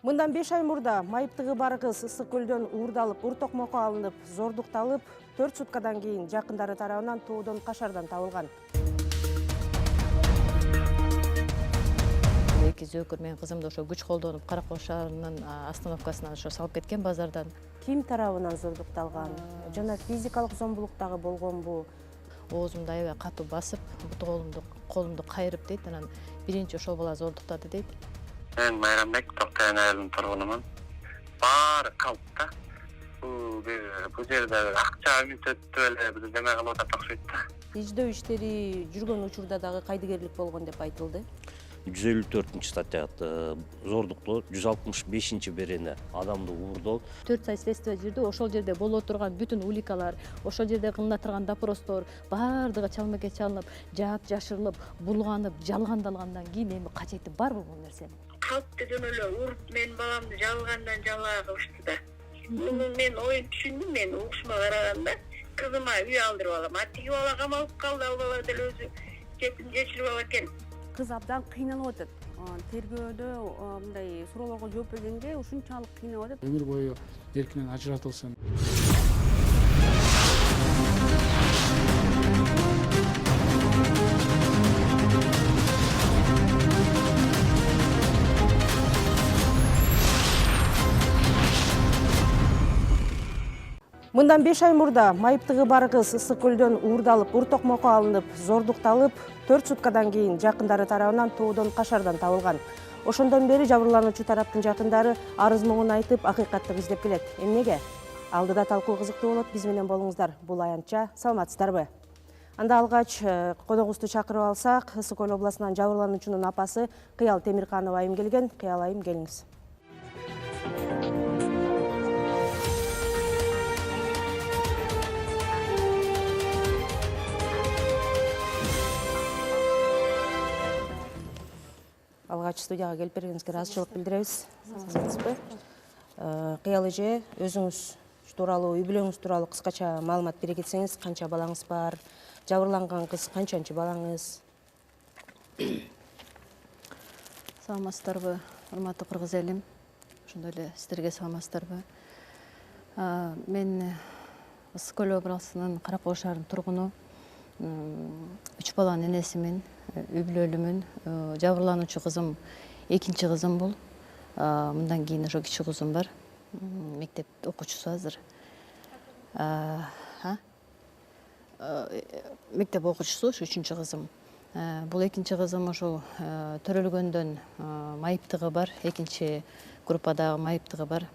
Мындан 5 ай мурда майыптыгы бар кыз ысык көлдөн уурдалып, ур токмокко алынып, зордукталып, 4 суткадан кийин жакындары тарабынан тоодон кашардан табылган. Эки зөөкүр менин кызымды ошо күч колдонуп Каракол шаарынын остановкасынан ошо салып кеткен базардан. Ким тарабынан зордукталган? Жана физикалык зомбулук дагы болгонбу? Оозумду аябай катуу басып, бут колумду кайрып дейт. Анан биринчи ошол бала зордуктады дейт. Мен Майрамбек, Токтойн айылынын тургунумун. Баары калп да. Бул жерде акча үмүт өттү эле бир неме кылып атат окшойт да. Издөө иштери жүргөн учурда дагы кайдыгерлик болгон деп айтылды. 154-статья зордуктоо, 165-берене адамды уурдоо. 4 сай следствие жүрдү. Ошол жерде боло турган бүтүн уликалар, ошол жерде кылына турган допростор баардыгы чалмаке чалынып, жаап жашырылып, булганып, жалгандалгандан кийин эми кажети барбы бул нерсенин? Калпты жөн эле уруп мен баламды жалгандан жалаа кылышты да. Муну мен оюн түшүндүм, мен угушума караганда кызыма үй алдырып алам. Тиги бала камалып калды, ал бала деле өзү четин жечилип ала экен. Кыз абдан кыйналып атат. Тергөөдө мындай суроолорго жооп бергенде ушунчалык кыйнап атат. Өмүр бою эркинен ажыратылсын. Мындан 5 ай мурда майыптыгы бар кыз ысык көлдөн уурдалып, ур токмокко алынып, зордукталып, 4 суткадан кийин жакындары тарабынан тоодон кашардан табылган. Ошондон бери жабырлануучу тараптын жакындары арыз могун айтып, акыйкатты издеп келет. Эмнеге? Алдыда талкуу кызыктуу болот. Биз менен болуңуздар. Бул аянтча. Саламатсыздарбы? Анда алгач коногубузду чакырып алсак, Ысык Көл областынан жабырлануучунун апасы Кыял Темирканова айым келген. Кыял айым, келиңиз. Алгач студияга келип бергениңизге ыраазычылык билдиребиз. Саламатсызбы? Кыял эже, өзүңүз тууралуу, үй бүлөңүз тууралуу кыскача маалымат бере кетсеңиз, канча балаңыз бар? Жабырланган кыз канчанчы балаңыз? Саламатсыздарбы, урматтуу кыргыз элим? Ошондой эле сиздерге саламатсыздарбы? Мен Ысык Көл областынын Каракол шаарынын тургуну, 3 баланын энесимин, үй бүлөлүмүн. Жабырлануучу кызым экинчи кызым бул. Мындан кийин ошо кичи кызым бар. Мектеп окуучусу азыр. Мектеп окуучусу ушу 3-үчү кызым. Бул экинчи кызым ошол төрөлгөндөн майыптыгы бар, экинчи группадагы майыптыгы бар.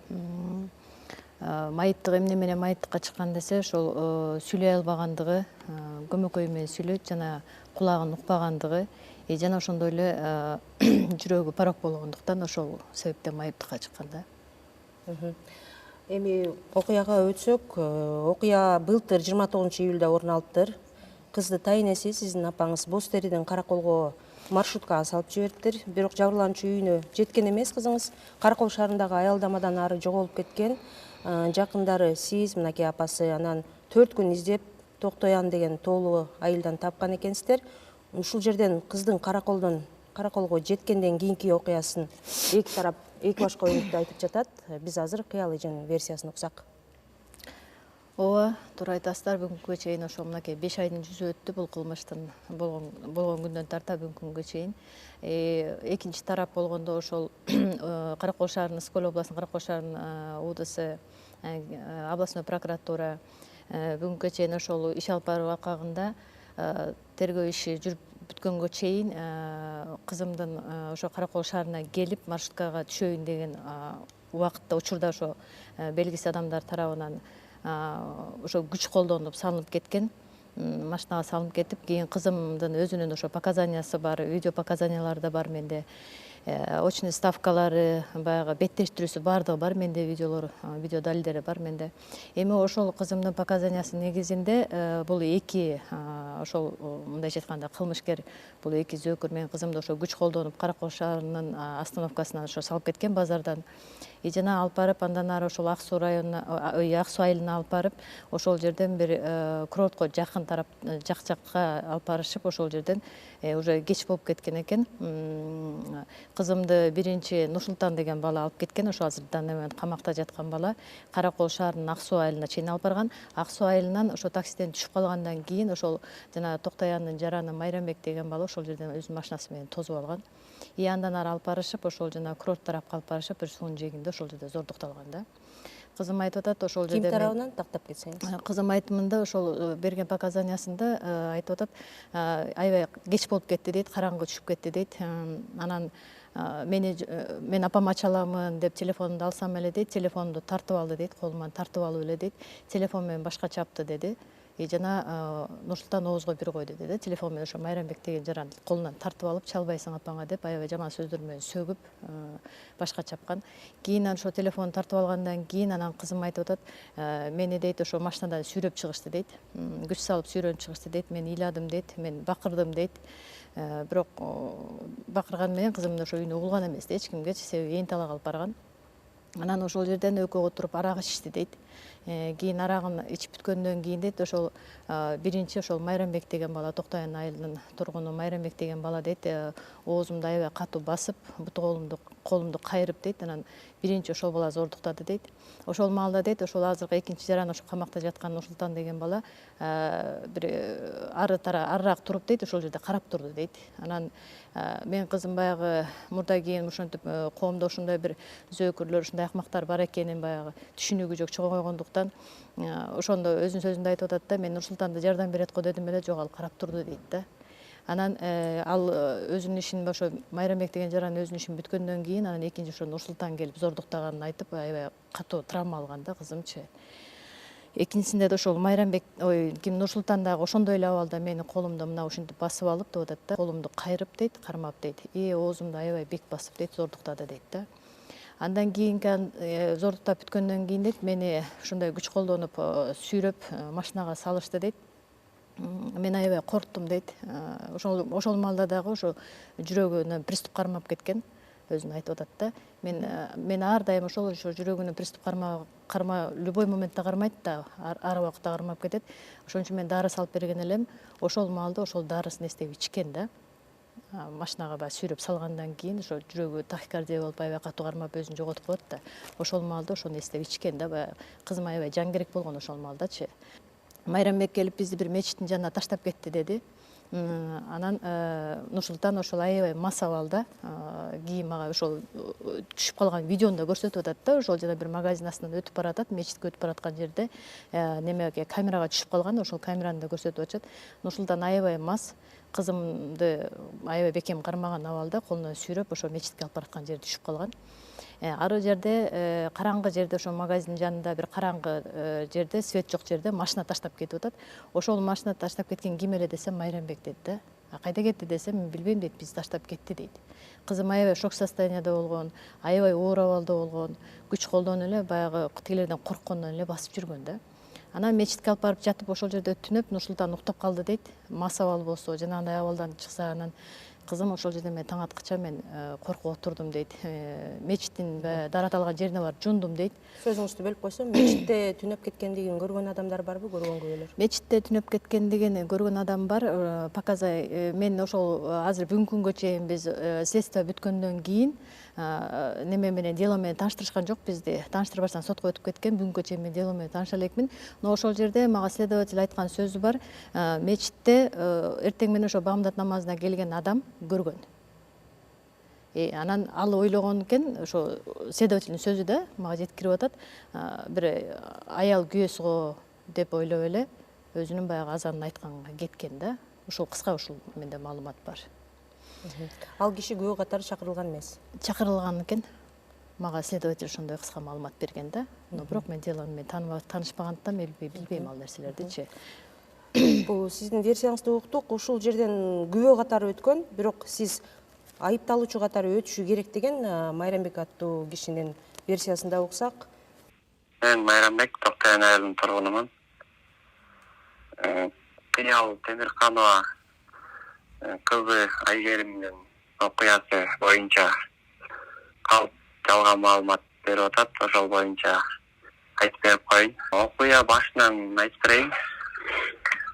Майыптык эмне менен майыптыкка чыккан десе, ошол сүйлөй албагандыгы, көмөкөй менен сүйлөйт жана кулагын укпагандыгы, жана ошондой эле жүрөгү порок болгондуктан ошол себептен майыптыкка чыккан да. Эми окуяга өтсөк, окуя былтыр 29-июлда орун алыптыр. Кызды тайынеси сиздин апаңыз Боз Териден Караколго маршруткага салып жибериптир. Бирок жабырлануучу үйүнө жеткен эмес кызыңыз. Каракол шаарындагы аялдамадан ары жоголуп кеткен. Жакындары сиз, мынакей апасы, анан 4 күн издеп Токтоян деген тоолуу айылдан тапкан экенсиздер. Ушул жерден кыздын Караколго жеткенден кийинки окуясын эки тарап эки башка өңүттө айтып жатат. Биз азыр Кыял эженин версиясын уксак. Ооба, туура айтасыздар. Бүгүнкүгө чейин ошо мынакей 5 айдын жүзү өттү бул кылмыштын болгон күндөн тарта бүгүнкү күнгө чейин. Экинчи тарап болгондо ошол Каракол шаарынын, Ысык Көл областынын Каракол шаарынын УДС, областной прокуратура бүгүнкүгө чейин ошол иш алып баруу акагында тергөө иши жүрүп бүткөнгө чейин кызымдын ошо Каракол шаарына келип маршруткага түшөйүн деген убакытта, учурда ошо белгисиз адамдар тарабынан ошо күч колдонуп салынып кеткен, машинага салынып кетип, кийин кызымдын өзүнүн ошо показаниясы бар, видео показаниялары да бар менде, очный ставкалары, баягы беттештирүүсү баардыгы бар менде, видео далилдери бар менде. Эми ошол кызымдын показаниясынын негизинде бул эки ошол мындайча айтканда кылмышкер, бул эки зөөкүр менин кызымды ошо күч колдонуп Каракол шаарынын остановкасынан ошо салып кеткен базардан. Жана алып барып, андан ары ошол Ак Суу районуна, Ак Суу айылына алып барып, ошол жерден бир курортко жакын тарап, жакка алып барышып, ошол жерден уже кеч болуп кеткен экен. Кызымды биринчи Нурсултан деген бала алып кеткен, ошо азырдан эмен камакта жаткан бала. Каракол шаарынын Ак суу айылына чейин алып барган. Ак суу айылынан ошо таксиден түшүп калгандан кийин ошол жана Токтояндын жараны Майрамбек деген бала ошол жерден өзүнүн машинасы менен тосуп алган. Андан ары алып барышып, ошол жана курорт тарапка алып барышып, бир суунун жээгинде ошол жерде зордукталган да. Кызым айтып атат, ошол жерде Ким тарабынан тактап кетсеңиз? Кызым айтымында ошол берген показаниясында айтып атат, аябай кеч болуп кетти дейт, караңгы түшүп кетти дейт. Анан мен апама ача аламын деп телефонумду алсам эле дейт, телефонумду тартып алды дейт, колуман тартып алып эле дейт, телефон менен башка чапты деди. Жана Нурсултан оозго бир койду деди, телефон менен ошо Майрамбек деген жаран колунан тартып алып, чалбайсың апаңа деп аябай жаман сөздөр менен сөгүп башка чапкан. Кийин ошо телефонду тартып алгандан кийин анан кызым айтып атат, мени дейт ошо машинадан сүйрөп чыгышты дейт, күч салып сүйрөнүп чыгышты дейт, мен ыйладым дейт, мен бакырдым дейт. Бирок бакырган менен кызым ошо үйүнө угулган эмес дейт, эч кимге, себеби эң талак алып барган. Анан ошол жерден экөө отуруп арак ичишти дейт. Кийин арагын ичип бүткөндөн кийин дейт, ошол биринчи ошол Майрамбек деген бала, Токтоян айылынын тургуну Майрамбек деген бала дейт, оозумду аябай катуу басып, буту колумду кайрып дейт, анан биринчи ошол бала зордуктады дейт. Ошол маалда дейт, ошол азыркы экинчи жаран ошо камакта жаткан Нурсултан деген бала бир арыраак туруп дейт, ошол жерде карап турду дейт. Анан мен кызым баягы мурда кийин ошентип коомдо ошондой бир зөөкүрлөр, ушундай акмактар бар экенин баягы түшүнүгү жок, чогойгондуктан ошондо өзүнүн сөзүндө айтып атат да, мен Нурсултанды жардам берет го дедим эле, жок, ал карап турду дейт да. Анан ал өзүнүн ишин ошо Майрамбек деген жаран өзүнүн ишин бүткөндөн кийин анан экинчи ошо Нурсултан келип зордуктаганын айтып, аябай катуу травма алган да кызымчы. Экинчисинде да ошол Майрамбек, Нурсултан дагы ошондой эле абалда менин колумду мына ушинтип басып алып деп атат да, колумду кайрып дейт, кармап дейт, оозумду аябай бек басып дейт, зордуктады дейт да. Андан кийинки зордуктап бүткөндөн кийин дейт, мени ушундай күч колдонуп сүйрөп машинага салышты дейт. Мен аябай корктум дейт. Ошол маалда дагы ошо жүрөгүнөн приступ кармап кеткен, өзүн айтып атат да. Мен ар дайым ошол жүрөгүнөн приступ любой моментте кармайт да, ар убакытта кармап кетет. Ошон үчүн мен дары салып берген элем. Ошол маалда ошол дарысын эстеп ичкен да. Машинага баягы сүйрөп салгандан кийин ошо жүрөгү тахикардия болуп аябай катуу кармап өзүн жоготуп коет да. Ошол маалда ошону эстеп ичкен да. Баягы кызым аябай жан керек болгон ошол маалдачы. Майрамбек келип бизди бир мечиттин жанына таштап кетти деди. Анан Нурсултан ошол аябай мас абалда кийин мага ошол түшүп калган видеону да көрсөтүп атат да, ошол жана бир магазин астынан өтүп баратат, мечитке өтүп бараткан жерде немеге камерага түшүп калган, ошол камераны да көрсөтүп атышат. Нурсултан аябай мас, кызымды аябай бекем кармаган абалда колунан сүйрөп ошо мечитке алып бараткан жерде түшүп калган. Ары жерде караңгы жерде, ошо магазиндин жанында бир караңгы жерде, свет жок жерде машина таштап кетип атат. Ошол машина таштап кеткен ким эле десем, Майрамбек дейт да. Кайда кетти десем, мен билбейм дейт, бизди таштап кетти дейт. Кызым аябай шок состоянияда болгон, аябай оор абалда болгон, күч колдонуп эле баягы тигилерден корккондон эле басып жүргөн да. Анан мечитке алып барып жатып ошол жерде түнөп, Нурсултан уктап калды дейт. Мас абал болсо, жанагындай абалдан чыкса, анан кызым ошол жерде мен таң аткыча мен коркуп отурдум дейт. Мечиттин дараталган жерине барып жундум дейт. Сөзүңүздү бөлүп койсом, мечитте түнөп кеткендигин көргөн адамдар барбы, көргөн күбөлөр? Мечитте түнөп кеткендигин көргөн адам бар. Мен ошол азыр бүгүнкү күнгө чейин биз следствие бүткөндөн кийин неме менен, дело менен тааныштырышкан жок бизди. Тааныштырбастан сотко өтүп кеткен. Бүгүнкү чейин мен дело менен тааныша элекмин. Но ошол жерде мага следователь айткан сөзү бар. Мечитте эртең менен ошо бамдат намазына келген адам көргөн. Анан ал ойлогон экен, ошо следовательдин сөзү да мага жеткирип атат. Бир аял күйөөсү го деп ойлоп эле өзүнүн баягы азанын айтканга кеткен да. Ошол кыска ушул менде маалымат бар. Ал киши күбө катары чакырылган эмес? Чакырылган экен. Мага следователь ошондой кыска маалымат берген да. Но бирок мен дело менен таанышпагандыктан мен билбейм ал нерселердичи. Бул сиздин версияңызды уктук, ушул жерден күбө катары өткөн, бирок сиз айыпталуучу катары өтүшү керек деген Майрамбек аттуу кишинин версиясында уксак. Мен Майрамбек, Токтоян айылынын тургунумун. Кыял Темирканова кызы Айгеримдин окуясы боюнча калп жалган маалымат берип атат. Ошол боюнча айтып берип коеюн. Окуя башынан айтып берейин.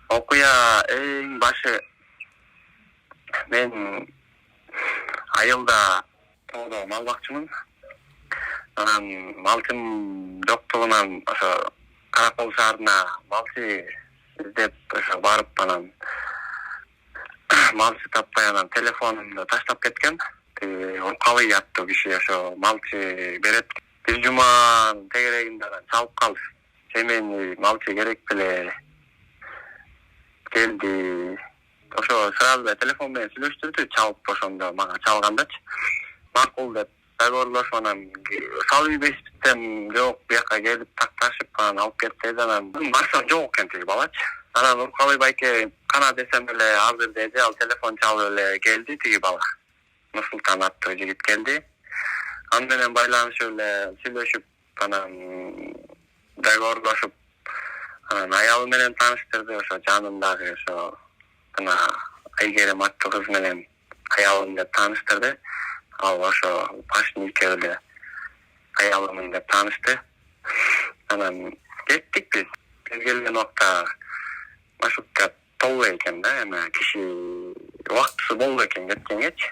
Окуя эң башы мен айылда тоодо мал бакчымын. Анан малчым жоктугунан ошо Каракол шаарына малчы издеп ошо барып анан малчы таппай анан телефонумду таштап кеткен. Уркалый аттуу киши ошо малчы берет. Бир жуманын тегерегинде анан чалып калды. Семени малчы керек беле келди. Ошо сразу телефон менен сүйлөштүрдү, чалып ошондо мага чалгандачы. Макул деп договорлошуп анан салып ийбейсизден жок бияка келип такташып анан алып кетти. Анан барсам жок экен тиги балачы. Анан Уркалый байке кана десем эле азыр деди, ал телефон чалып эле келди тиги бала. Нурсултан аттуу жигит келди. Аны менен байланышып эле сүйлөшүп анан договорлошуп анан аялы менен тааныштырды. Ошо жанымдагы ошо ана Айгерим аттуу кыз менен аялым деп тааныштырды. Ал ошо башын экөө эле аялымын деп таанышты. Анан кеттик биз. Биз келген убакта маршрутка толуу экен да, эми киши убактысы болду экен кеткенгечи.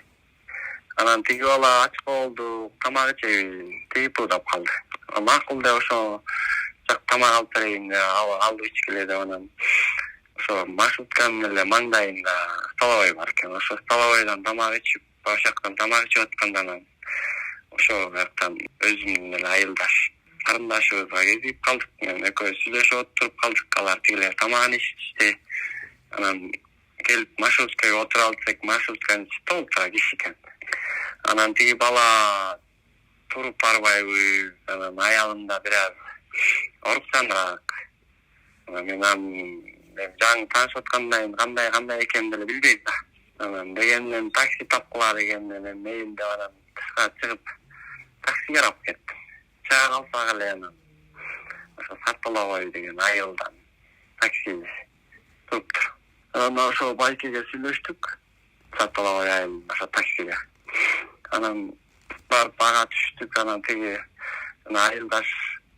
Анан тиги бала ач болду, тамак ичеби, тыйпылдап калды. Макул деп ошо жак тамак алып берейин деп алып ичкиле деп анан ошо маршрутканын эле маңдайында столовой бар экен. Ошо столовойдон тамак ичип, ошол жактан тамак ичип атканда анан ошол жактан өзүмдүн эле айылдаш карындашыбызга кезип калдык. Экөөбүз сүйлөшүп отуруп калдык. Алар тигилер тамагын ичишти. Анан келип маршруткага отура алсак, маршрутканын ичи толуп тура киши экен. Анан тиги бала туруп барбайбы, анан аялымда бир аз оруксаныраак. Мен жаңы таанышып аткандан кийин кандай экенин деле билбейм да. Анан дегенден такси тапкыла дегенде мен мейли деп анан тышка чыгып таксиге карап кеттим. Чыга калсак эле анан ошо Сартолобой деген айылдан такси туруптур. Анан ошо байкеге сүйлөштүк. Сартолобой айылынан ошо таксиге. Анан барып бага түштүк. Анан тиги айылдаш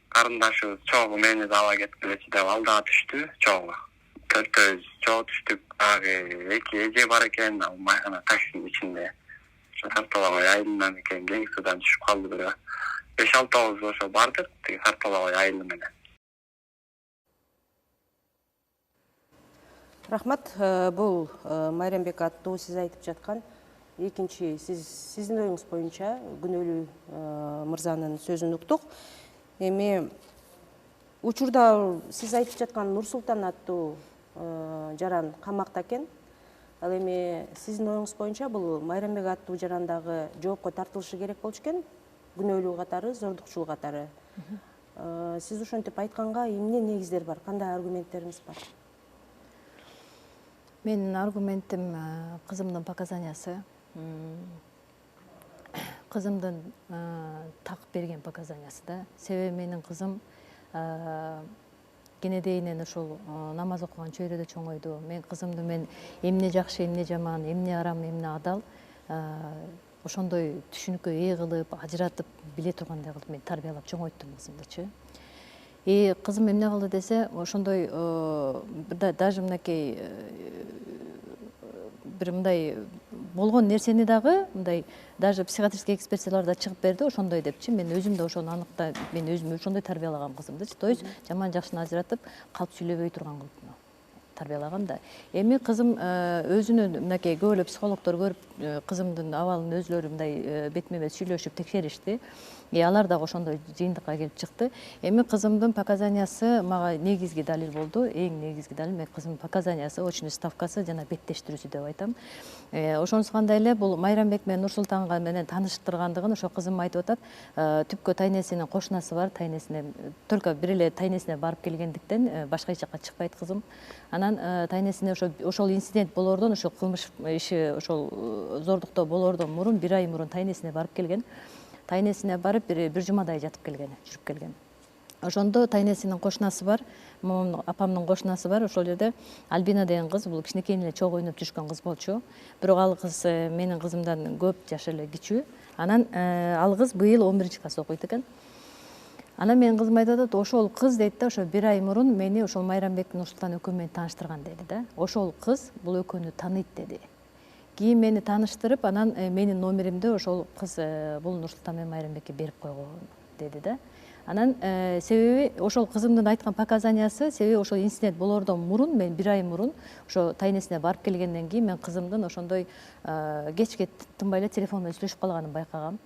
карындашыбыз чогуу мени да ала кеткилечи деп ал дагы түштү чогуу. Төртөөбүз чогуу түштүк. Дагы эки эже бар экен ана таксинин ичинде. Ошо Сартолобой айылынан экен, Кең суудан түшүп калды бирөө. 5-6 ошо бардык тиги Сартолобой айылы менен. Рахмат. Бул Майрамбек аттуу сиз айтып жаткан экинчи сиздин оюңуз боюнча күнөөлүү мырзанын сөзүн уктук. Эми учурда сиз айтып жаткан Нурсултан аттуу жаран камакта экен. Ал эми сиздин оюңуз боюнча бул Майрамбек аттуу жаран дагы жоопко тартылышы керек болчу экен, күнөөлүү катары, зордукчул катары. Сиз ошентип айтканга эмне негиздер бар? Кандай аргументтериңиз бар? Менин аргументим кызымдын показаниясы. Кызымдын так берген показаниясы да. Себеби менин кызым кенедейинен ошол намаз окуган чөйрөдө чоңойду. Мен кызымды эмне жакшы, эмне жаман, эмне арам, эмне адал ошондой түшүнүккө ээ кылып, ажыратып биле тургандай кылып мен тарбиялап чоңойттум кызымдычы. Кызым эмне кылды десе, ошондой даже мынакей бир мындай болгон нерсени дагы мындай даже психиатрический экспертизалар да чыгып берди ошондой депчи. Мен өзүм да ошону аныкта, мен өзүм ошондой тарбиялагам кызымдычы. То есть жаман жакшыны ажыратып, калп сүйлөбөй турган кылып тарбиялагам да. Эми кызым өзүнүн мынакей көбөлөп психологдор көрүп, кызымдын абалын өзүлөрү мындай бетме бет сүйлөшүп текшеришти. Алар дагы ошондой жыйынтыкка келип чыкты. Эми кызымдын показаниясы мага негизги далил болду. Эң негизги далил мен кызымдын показаниясы, очный ставкасы жана беттештирүүсү деп айтам. Ошонусу кандай эле бул Майрамбек менен Нурсултанга менен тааныштыргандыгын ошо кызым айтып атат. Түпкө тайнесинин кошунасы бар, тайнесине только бир эле тайнесине барып келгендиктен башка эч жакка чыкпайт кызым. Анан тайнесине ошол инцидент болоордон, ошол кылмыш иши ошол зордуктоо болоордон мурун, бир ай мурун тайнесине барып келген. Тайнесине барып бир жумадай жатып келген, жүрүп келген. Ошондо тайнесинин кошунасы бар, апамдын кошунасы бар. Ошол жерде Альбина деген кыз, бул кичинекейин эле чогуу ойноп жүргөн кыз болчу. Бирок ал кыз менин кызымдан көп жаш эле кичүү. Анан ал кыз быйыл 11-класс окуйт экен. Анан менин кызым айтып атат, ошол кыз дейт да, ошо бир ай мурун мени ошол Майрамбек Нурсултан экөө менен тааныштырган деди да. Ошол кыз бул экөөнү тааныйт деди. кийин мени тааныштырып, анан менин номеримди ошол кыз бул Нурсултан менен Майрамбекке берип койгон деди да. Анан себеби ошол кызымдын айткан показаниясы, себеби ошол инцидент болоордон мурун, мен 1 ай мурун ошо тайнесине барып келгенден кийин мен кызымдын ошондой кечке тынбай эле телефон менен сүйлөшүп калганын байкагам.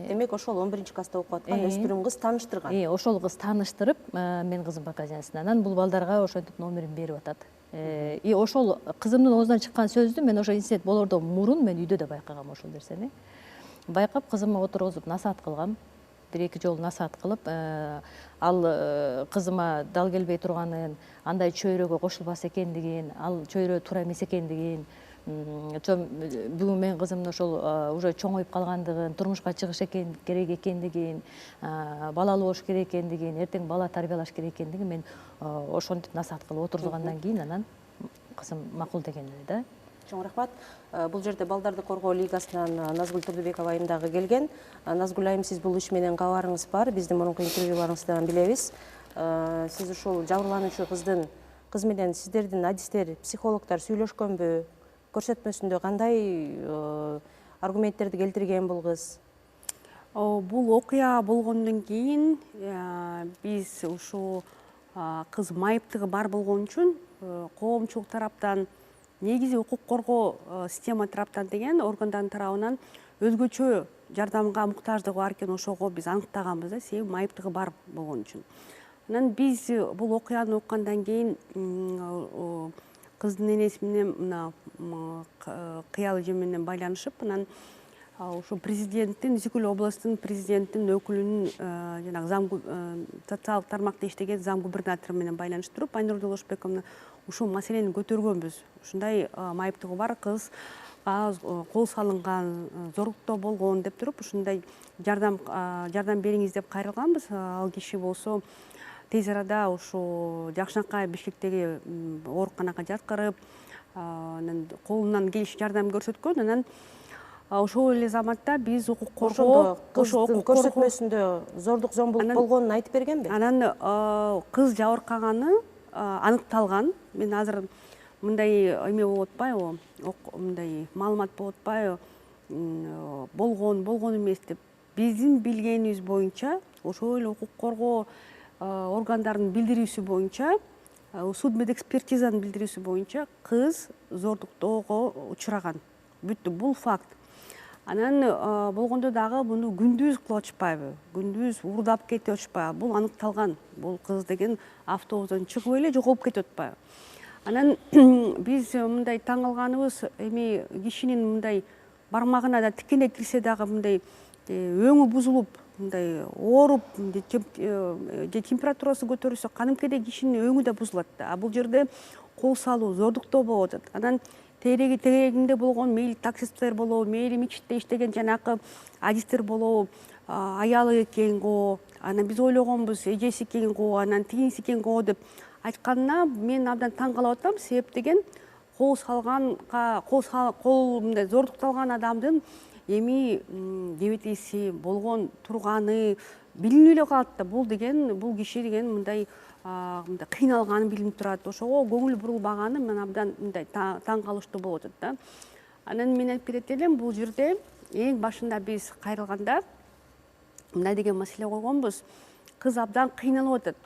Демек ошол 11-класста окуп аткан өспүрүм кыз тааныштырган. Ошол кыз тааныштырып, мен кызым показаниясына, анан бул балдарга ошентип номерин берип атат. Ошол кызымдын оозунан чыккан сөздү мен ошо инцидент болоордон мурун мен үйдө да байкагам ошол нерсени. Байкап кызыма отургузуп насаат кылгам. 1-2 жолу насаат кылып, ал кызыма дал келбей турганын, андай чөйрөгө кошулбас экендигин, ал чөйрө туура эмес экендигин, бүгүн мен кызымдын ошол уже чоңоюп калгандыгын, турмушка чыгыш керек экендигин, балалуу болуш керек экендигин, эртең бала тарбиялаш керек экендигин мен ошентип насаат кылып отургандан кийин анан кызым макул деген эле да. Чоң рахмат. Бул жерде Балдарды коргоо лигасынан Назгүл Турдубекова айым дагы келген. Назгүл айым, сиз бул иш менен кабарыңыз бар. Биздин мурунку интервьюларыңыздан билебиз. Сиз ушул жабырлануучу кыз менен сиздердин адистер, психологдор сүйлөшкөнбү? Көрсөтмөсүндө кандай аргументтерди келтирген бул кыз? Бул окуя болгондон кийин биз ушул кыз майыптыгы бар болгон үчүн коомчулук тараптан, негизи укук коргоо система тараптан деген органдардын тарабынан өзгөчө жардамга муктаждыгы бар экен, ошого биз аныктаганбыз да, себеби майыптыгы бар болгон үчүн. Анан биз бул окуяны уккандан кийин кыздын энеси менен мына Кыял эже менен байланышып, анан ошо президенттин, Исекөл областынын президенттин өкүлүнүн жанагы социалдык тармакта иштеген зам губернатору менен байланыштырып, Айнур Жолошбековна ушул маселени көтөргөнбүз. Ушундай майыптыгы бар кыз кол салынган, зорлуктоо болгон деп туруп, ушундай жардам бериңиз деп кайрылганбыз. Ал киши болсо тез арада ушу Жакшынакай Бишкектеги ооруканага жаткырып, анан колунан келиши жардам көрсөткөн. Анан ошол эле заматта биз укук коргоо, кыздын көрсөтмөсүндө зордук зомбулук болгонун айтып бергенби? Анан кыз жабыркаганы аныкталган. Мен азыр мындай эме болуп атпайбы, мындай маалымат болуп атпайбы, болгон эмес деп. Биздин билгенибиз боюнча, ошол эле укук коргоо органдарынын билдирүүсү боюнча, судмедэкспертизанын билдирүүсү боюнча кыз зордуктоого учураган. Бүттү, бул факт. Анан болгондо дагы муну күндүз кылып атышпайбы, күндүз уурдап кетип атышпайбы, бул аныкталган. Бул кыз деген автобустан чыгып эле жоголуп кетип атпайбы. Анан биз мындай таң калганыбыз, эми кишинин мындай бармагына да тикене кирсе дагы мындай өңү бузулуп, мындай ооруп, же температурасы көтөрүлсө, кадимкидей кишинин өңү да бузулат да. А бул жерде кол салуу, зордуктоо болуп атат. Анан тегерегинде болгон мейли таксисттер болобу, мейли мечитте иштеген жанакы адистер болобу, аялы экен го, анан биз ойлогонбуз эжеси экен го, анан тигиниси экен го деп айтканына мен абдан таң калып атам. Себеп деген кол мындай зордукталган адамдын эми дебетиси болгон турганы билинип эле калат да. Бул киши деген мындай кыйналганы билинип турат. Ошого көңүл бурулбаганы мен абдан мындай таң калыштуу болуп атат да. Анан мен айтып кетет элем, бул жерде эң башында биз кайрылганда мындай деген маселе койгонбуз. Кыз абдан кыйналып атат.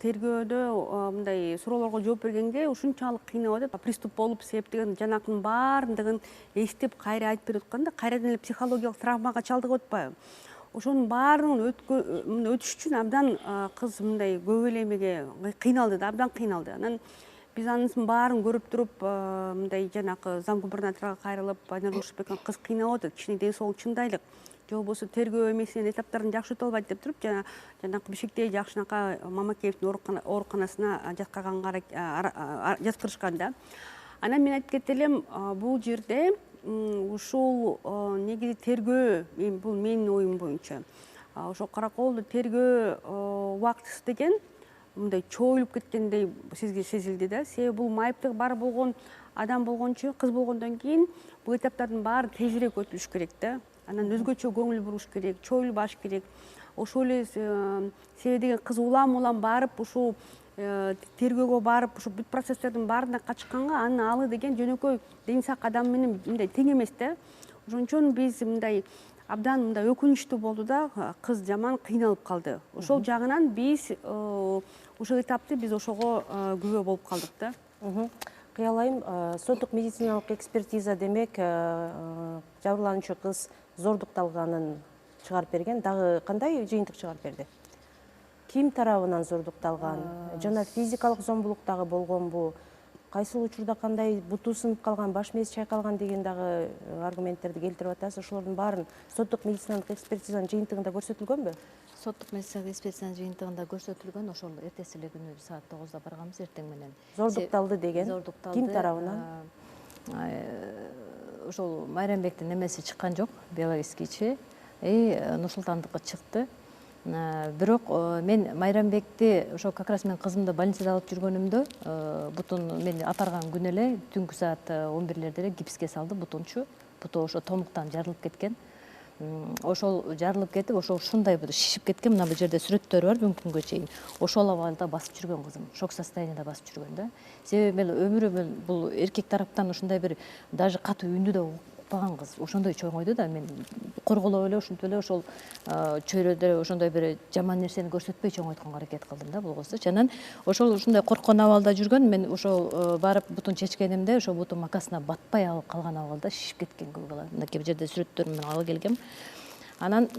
Тергөөдө мындай суроолорго жооп бергенге ушунчалык кыйнап атат. Приступ болуп, себеп деген жанакынын баардыгын эстеп кайра айтып берип атканда, кайрадан эле психологиялык травмага чалдыгып атпайбы? Ошонун баарын өтүш үчүн абдан кыз мындай көп эле эмеге кыйналды да, абдан кыйналды. Анан биз анын баарын көрүп туруп, мындай жанакы зам губернаторго кайрылып, Айнур Жолошбековна кыз кыйналып атат, кишинин ден соолугу чындайлык. Же болбосо тергөө эмесинин этаптарын жакшы өтө албайт деп туруп, жанакы Бишкектеги Жакшынакай Мамакеевдин ооруканасына жаткырышкан да. Анан мен айтып кетет элем, бул жерде ушул негизи тергөө, бул менин оюм боюнча, ошо караколдо тергөө убактысы деген мындай чоюлуп кеткендей сизге сезилди да. Себеби бул майыптыгы бар болгон адам болгон үчүн, кыз болгондон кийин бул этаптардын баары тезирээк өтүлүш керек да. Анан өзгөчө көңүл буруш керек, чоюлбаш керек. Ошол эле себеби деген кыз улам барып ушул тергөөгө барып ошо бүт процесстердин баарына катышканга анын алы деген жөнөкөй ден сак адам менен мындай тең эмес да. Ошон үчүн биз мындай абдан мындай өкүнүчтүү болду да, кыз жаман кыйналып калды. Ошол жагынан биз ушул этапты биз ошого күбө болуп калдык да. Кыялайм, соттук медициналык экспертиза демек жабырлануучу кыз зордукталганын чыгарып берген. Дагы кандай жыйынтык чыгарып берди? Ким тарабынан зордукталган? Жана физикалык зомбулук дагы болгонбу? Кайсыл учурда кандай буту сынып калган, баш мээси чайкалган деген дагы аргументтерди келтирип атасыз. Ошолордун баарын соттук медициналык экспертизанын жыйынтыгында көрсөтүлгөнбү? Соттук медициналык экспертизанын жыйынтыгында көрсөтүлгөн. Ошол эртеси эле күнү саат 9-да барганбыз, эртең менен. Зордукталды деген. Ким тарабынан? Ошол Майрамбектин немеси чыккан жок, биологическийчи. Нур-Султандыкы чыкты. Бирок мен Майрамбекти ошо как раз мен кызымды больницада алып жүргөнүмдө бутун мен апарган күнү эле түнкү саат 11-лерде эле гипске салды бутунчу. Буту ошо томуктан жарылып кеткен. Ошол жарылып кетип, ошол ушундай шишип кеткен. Мына бул жерде сүрөттөрү бар бүгүнкү күнгө чейин. Ошол абалда басып жүргөн кызым, шок состоянияда басып жүргөн да. Себеби өмүрү бул эркек тараптан ушундай бир даже катуу үндү да укпаган кыз. Ошондой чоңойду да, мен корголоп эле ушинтип эле ошол чөйрөдө ошондой бир жаман нерсени көрсөтпөй чоңойтконго аракет кылдым да бул кызды. Анан ошол ушундай корккон абалда жүргөн, мен ошол барып бутун чечкенимде ошол бутун макасына батпай алып калган абалда шишип кеткен көк ала. Мынакей бул жерде сүрөттөрү менен алып келгем. Анан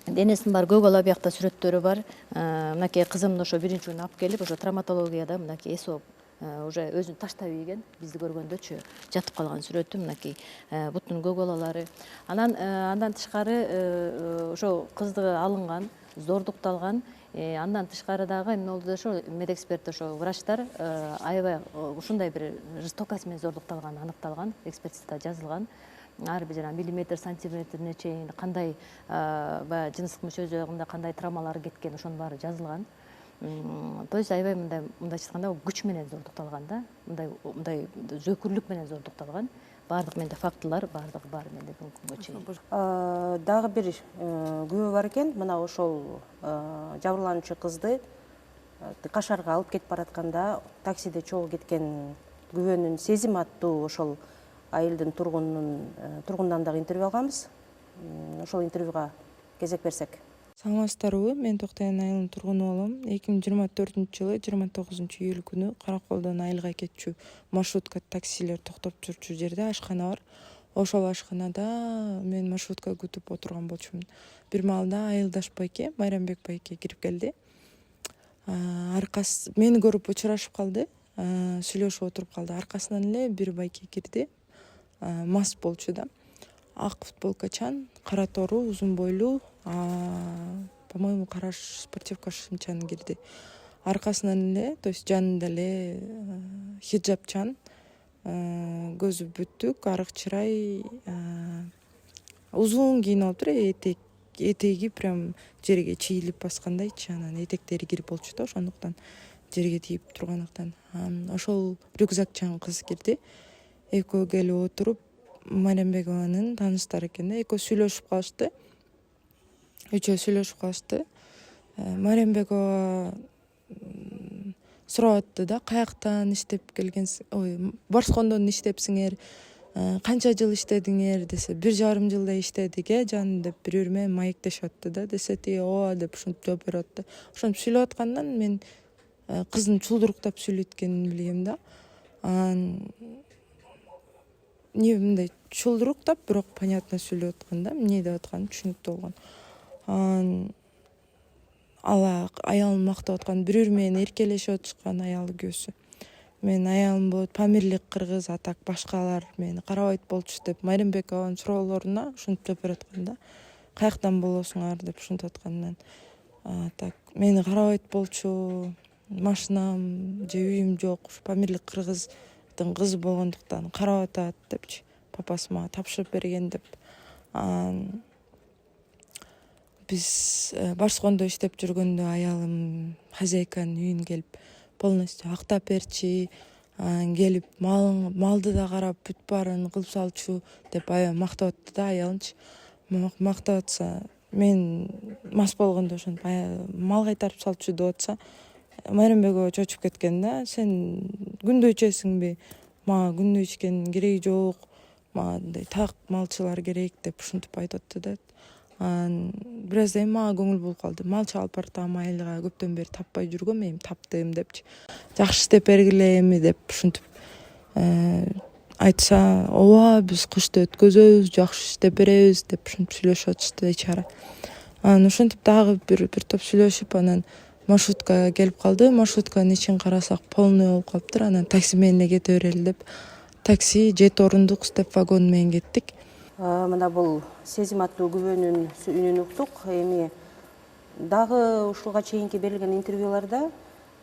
денесинин баары көк ала, биякта сүрөттөрү бар. Мынакей кызымды ошо биринчи күнү алып келип, ошо травматологияда мынакей эсоп уже өзүн таштап ийген, бизди көргөндөчү жатып калган сүрөтү, мынакей бутунун көк алалары. Андан тышкары ошо кызды алынган, зордукталган. Андан тышкары дагы эмне болду ошо медэксперт, ошо врачтар аябай ушундай бир жестокость менен зордукталганы аныкталган, экспертизада жазылган. Ар бир жана миллиметр, сантиметрине чейин кандай баягы жыныстык мүчө жагында кандай травмалар кеткен, ошонун баары жазылган. То есть аябай мындайча айтканда күч менен зордукталган да, мындай зөөкүрлүк менен зордукталган. Баардык менде фактылар, баардыгы бар менде бүгүнкү күнгө чейин. Дагы бир күбө бар экен. Мына ошол жабырлануучу кызды Кашарга алып кетип баратканда таксиде чогуу кеткен күбөнүн Сезим аттуу ошол айылдын тургунунан дагы интервью алганбыз. Ошол интервьюга кезек берсек. Саламатсыздарбы? Мен Токтоян айылынын тургуну болом. 2024-жылы 29-июль күнү Караколдон айылга кетчү маршрутка таксилер токтоп жүрчү жерде ашкана бар. Ошол ашканада мен маршрутка күтүп отурган болчумун. Бир маалда айылдаш байке, Майрамбек байке кирип келди. Мени көрүп учурашып калды, сүйлөшүп отуруп калды. Аркасынан эле бир байке кирди. Мас болчу да. Ак футболкачан, кара тору, узун бойлуу, по-моему, кара спортивка шымчан кирди. Аркасынан эле, то есть жанында эле хиджабчан, көзү бүтүк, арык чырай, узун кийинип алыптыр, этеги прям жерге чийилип баскандайчы, анан этектери кирип болчу да, ошондуктан жерге тийип тургандыктан. Ошол рюкзакчан кыз кирди. Экөө келип отуруп, Майрамбекованын тааныштары экен да, экөө сүйлөшүп калышты. Үчөө сүйлөшүп калышты. Майрамбекова сурап атты да, каяктан иштеп келгенсиз, Барскондон иштепсиңер, канча жыл иштедиңер десе, 1,5 жылдай иштедик жаным деп бири-бири менен маектешип атты да, десети ооба деп ушинтип жооп берип атты. Ошентип сүйлөп аткандан мен кыздын чулдуруктап сүйлөткөнүн билгем да. Не мындай чулдуруктап, бирок понятно сүйлөп аткан да, эмне деп атканы түшүнүктүү болгон. Ала аялын мактап аткан, бири-бири менен эркелешип отушкан аялы күйөөсү. Мен аялым болот, памирлик кыргыз, а так башкалар мени карабайт болчу деп Майрамбекованын суроолоруна ушинтип жооп берип аткан да. Каяктан болосуңар деп ушинтип аткандан. Так мени карабайт болчу, машинам же үйүм жок, памирлик кыргыздын кызы болгондуктан карап атат депчи, папасы мага тапшырып берген деп. Биз Барскондо иштеп жүргөндө аялым хозяйканын үйүнө келип полностью актап берчи, келип малды да карап бүт баарын кылып салчу деп аябай мактап атты да аялынчы. Мактап атса, мен мас болгондо ошентип мал кайтарып салчу деп атса, Майрамбек чочуп кеткен да. Сен күндө ичесиңби? Мага күндө ичкенин кереги жок. Мага мындай так малчылар керек деп ушинтип айтып атты да. Бир аздан кийин мага көңүл болуп калды. Малчы алып баратам айылга, көптөн бери таппай жүргөм, эми таптым депчи. Жакшы иштеп бергиле эми деп ушинтип айтса, ооба биз кышты өткөзөбүз, жакшы иштеп беребиз деп ушинтип сүйлөшүп атышты ичара. Ушинтип дагы бир топ сүйлөшүп, анан маршрутка келип калды. Маршрутканын ичин карасак полный болуп калыптыр. Анан такси менен эле кете берели деп такси 7 орундук степ вагон менен кеттик. Мына бул Сезим аттуу күбөнүн үнүн уктук. Эми дагы ушулга чейинки берилген интервьюларда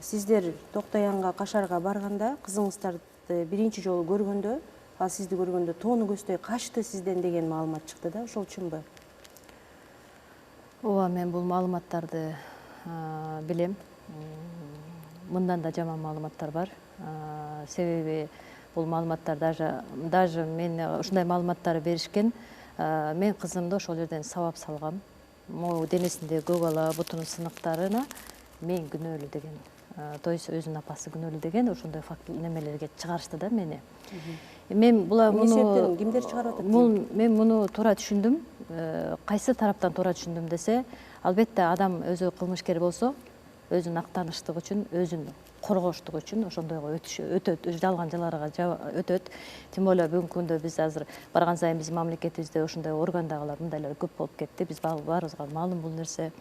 сиздер Токтоянга, Кашарга барганда кызыңыздарды биринчи жолу көргөндө, ал сизди көргөндө тоону көздөй качты сизден деген маалымат чыкты да, ошол үчүнбү? Ооба, мен бул маалыматтарды билем. Мындан да жаман маалыматтар бар. Себеби бул маалыматтар даже мен ушундай маалыматтарды беришкен. Мен кызымды ошол жерден сабап салгам. Могу денесинде көк ала, бутунун сыныктарына мен күнөөлүү деген. То есть өзүнүн апасы күнөөлүү деген ошондой факт немелерге чыгарышты да мени. Мен муну кимдер чыгарып атат? Мен муну туура түшүндүм. Кайсы тараптан туура түшүндүм десе, албетте адам өзү кылмышкер болсо, өзүнүн актаныштыгы үчүн, өзүн коргоштугу үчүн ошондойго өтөт, жалган жаларга өтөт. Тем более бүгүнкү күндө биз азыр барган сайын биздин мамлекетибизде ошондой органдагылар мындайлар көп болуп кетти. Биз баарыбызга маалым бул нерсе.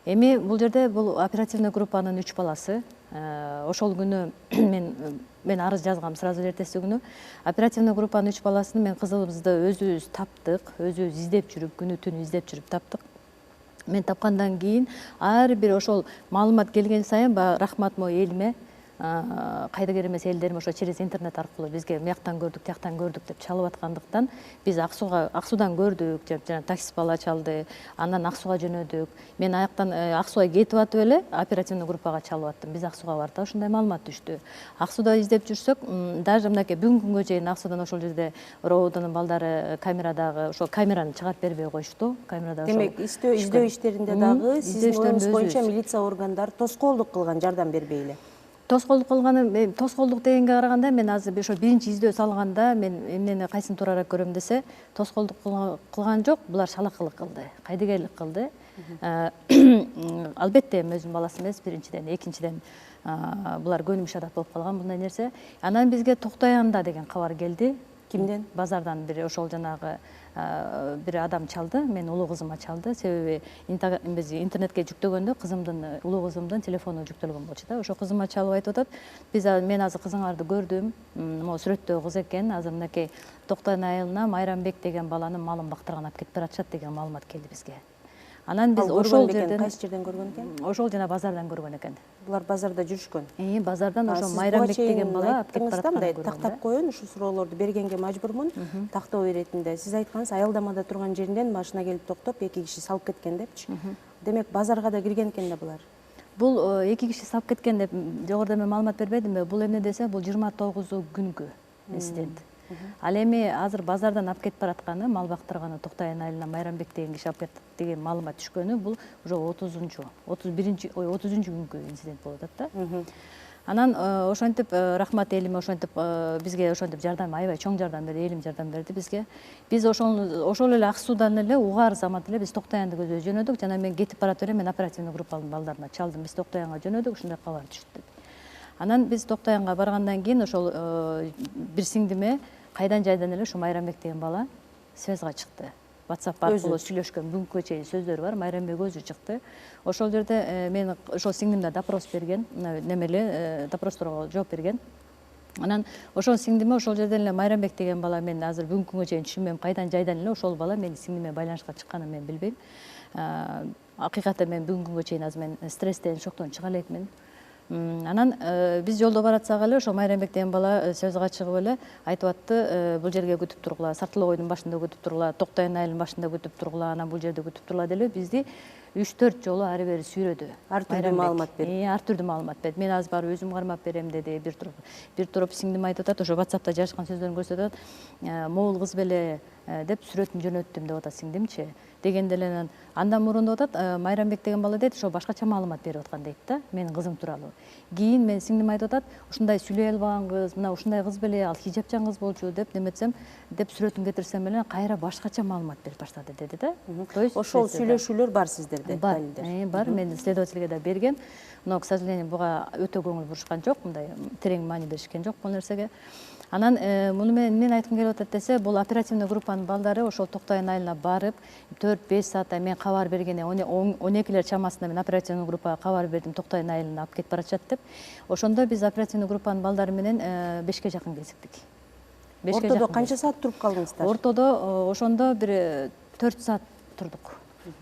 Эми бул жерде бул оперативный группанын 3 баласы. Ошол күнү мен арыз жазгам сразу эртеси күнү. Оперативный группанын 3 баласын мен кызыбызды өзүбүз таптык, өзүбүз издеп жүрүп, күнү түнү издеп жүрүп таптык. Мен тапкандан кийин ар бир ошол маалымат келген сайын рахмат мо элиме, кайдыгер эмес элдерим ошо через интернет аркылуу бизге мияктан көрдүк, тияктан көрдүк деп чалып аткандыктан биз Аксуудан көрдүк, жана такси бала чалды, андан Аксууга жөнөдүк. Мен аяктан Аксууга кетип атып эле оперативный группага чалып аттым. Биз Аксууга бардык, ошондой маалымат түштү. Аксууда издеп жүрсөк, даже мынакей бүгүнкү күнгө чейин Аксуудан ошол жерде РООдун балдары камерадагы ошо камераны чыгарып бербей коюшту. Камерада ошо. Демек, издөө иштеринде дагы сиздин оюңуз боюнча милиция органдары тоскоолдук кылган, жардам бербей эле. Тоскоолдук кылганы, тоскоолдук дегенге караганда мен азыр ошо биринчи издөө салганда мен эмнени кайсын туурараак көрөм десе, тоскоолдук кылган жок, булар шалакылык кылды, кайдыгерлик кылды. Албетте өзүнүн баласы эмес, биринчиден, экинчиден булар көнүмүш адат болуп калган мындай нерсе. Анан бизге Токтоянда деген кабар келди. Кимден? Базардан бир ошол жанагы бир адам чалды, мен улуу кызыма чалды. Себеби биз интернетке жүктөгөндө улуу кызымдын телефону жүктөлгөн болчу да. Ошо кызыма чалып айтып атат. Мен азыр кызыңарды көрдүм. Могу сүрөттөгү кыз экен. Азыр мынакей Токтоян айылына Майрамбек деген баланын малын бактырган алып кетип баратышат деген маалымат келди бизге. Анан биз ошол жерден кайсы жерден көргөн экен? Ошол жана базардан көргөн экен. Булар базарда жүрүшкөн. Базардан ошо Майрамбек деген бала алып кетип баратканын көргөн. Тактап коеюн, ушул суроолорду бергенге мажбурмун. Тактоо иретинде сиз айткансыз, аялдамада турган жеринен машина келип токтоп, 2 киши салып кеткен депчи. Демек, базарга да кирген экен да булар. Бул 2 киши салып кеткен деп жогоруда мен маалымат бербедимби? Бул эмне десе, бул 29-күнгү инцидент. Ал эми азыр базардан алып кетип баратканы, мал бактырганы Токтоян айылына Майрамбек деген киши алып кетти деген маалымат түшкөнү, бул уже 30-күнгү инцидент болуп атат да. Анан ошентип рахмат элиме ошентип бизге ошентип жардам, аябай чоң жардам берди, элим жардам берди бизге. Биз ошол эле Аксуудан эле угаар замат эле биз Токтоянды көздөй жөнөдүк. Жана мен кетип барат эле мен оперативный группанын балдарына чалдым. Биз Токтоянга жөнөдүк, ушундай кабар түштү. Анан биз Токтоянга баргандан кийин ошол бир сиңдиме кайдан жайдан эле ушу Майрамбек деген бала связга чыкты. WhatsApp аркылуу сүйлөшкөн бүгүнкү чейин сөздөр бар. Майрамбек өзү чыкты. Ошол жерде мен ошол сиңдимде допрос берген, немеле допросторго жооп берген. Анан ошол сиңдиме ошол жерден эле Майрамбек деген бала мен азыр бүгүнкү күнгө чейин түшүнбөйм, кайдан жайдан эле ошол бала менин сиңдиме байланышка чыкканын мен билбейм. Акыйкатта мен бүгүнкү күнгө чейин азыр мен стресстен, шоктон чыга элекмин. Анан биз жолдо баратсак эле ошо Майрамбек деген бала сөзгө чыгып эле айтып атты, бул жерге күтүп тургула, Сартылы-койдун башында күтүп тургула, Токтоян айылынын башында күтүп тургула, анан бул жерде күтүп тургула деле бизди 3-4 жолу ары бери сүйрөдү. Ар түрдүү маалымат берди. Ар түрдүү маалымат берди. Мен азыр барып өзүм кармап берем деди. Бир туруп сиңдим айтып атат, ошо WhatsApp'та жазышкан сөздөрүн көрсөтүп атат. Могул кыз беле деп сүрөтүн жөнөттүм деп атат сиңдимчи. дегенде эле анан андан мурун деп атат Майрамбек деген бала дейт ошо башкача маалымат берип аткан дейт да менин кызым тууралуу. Кийин менин сиңдим айтып атат ушундай сүйлөй албаган кыз, мына ушундай кыз беле, ал хижапчан кыз болчу деп неметсем деп сүрөтүн кетирсем эле кайра башкача маалымат берип баштады деди да. Ошол сүйлөшүүлөр бар сиздерде? Бар, бар. Мен следовательге да берген. Но, к сожалению, буга өтө көңүл бурушкан жок, мындай терең маани беришкен жок бул нерсеге. Анан муну мен айткым келип атат десе, бул оперативный группанын балдары ошол Токтойн айылына барып 4-5 саатта мен кабар бергене 12-лер чамасында мен оперативный группага кабар бердим Токтойн айылына алып кетип баратышат деп. Ошондо биз оперативный группанын балдары менен 5ке жакын кезиктик. Ортодо канча саат туруп калдыңыздар? Ортодо ошондо бир 4 саат турдук.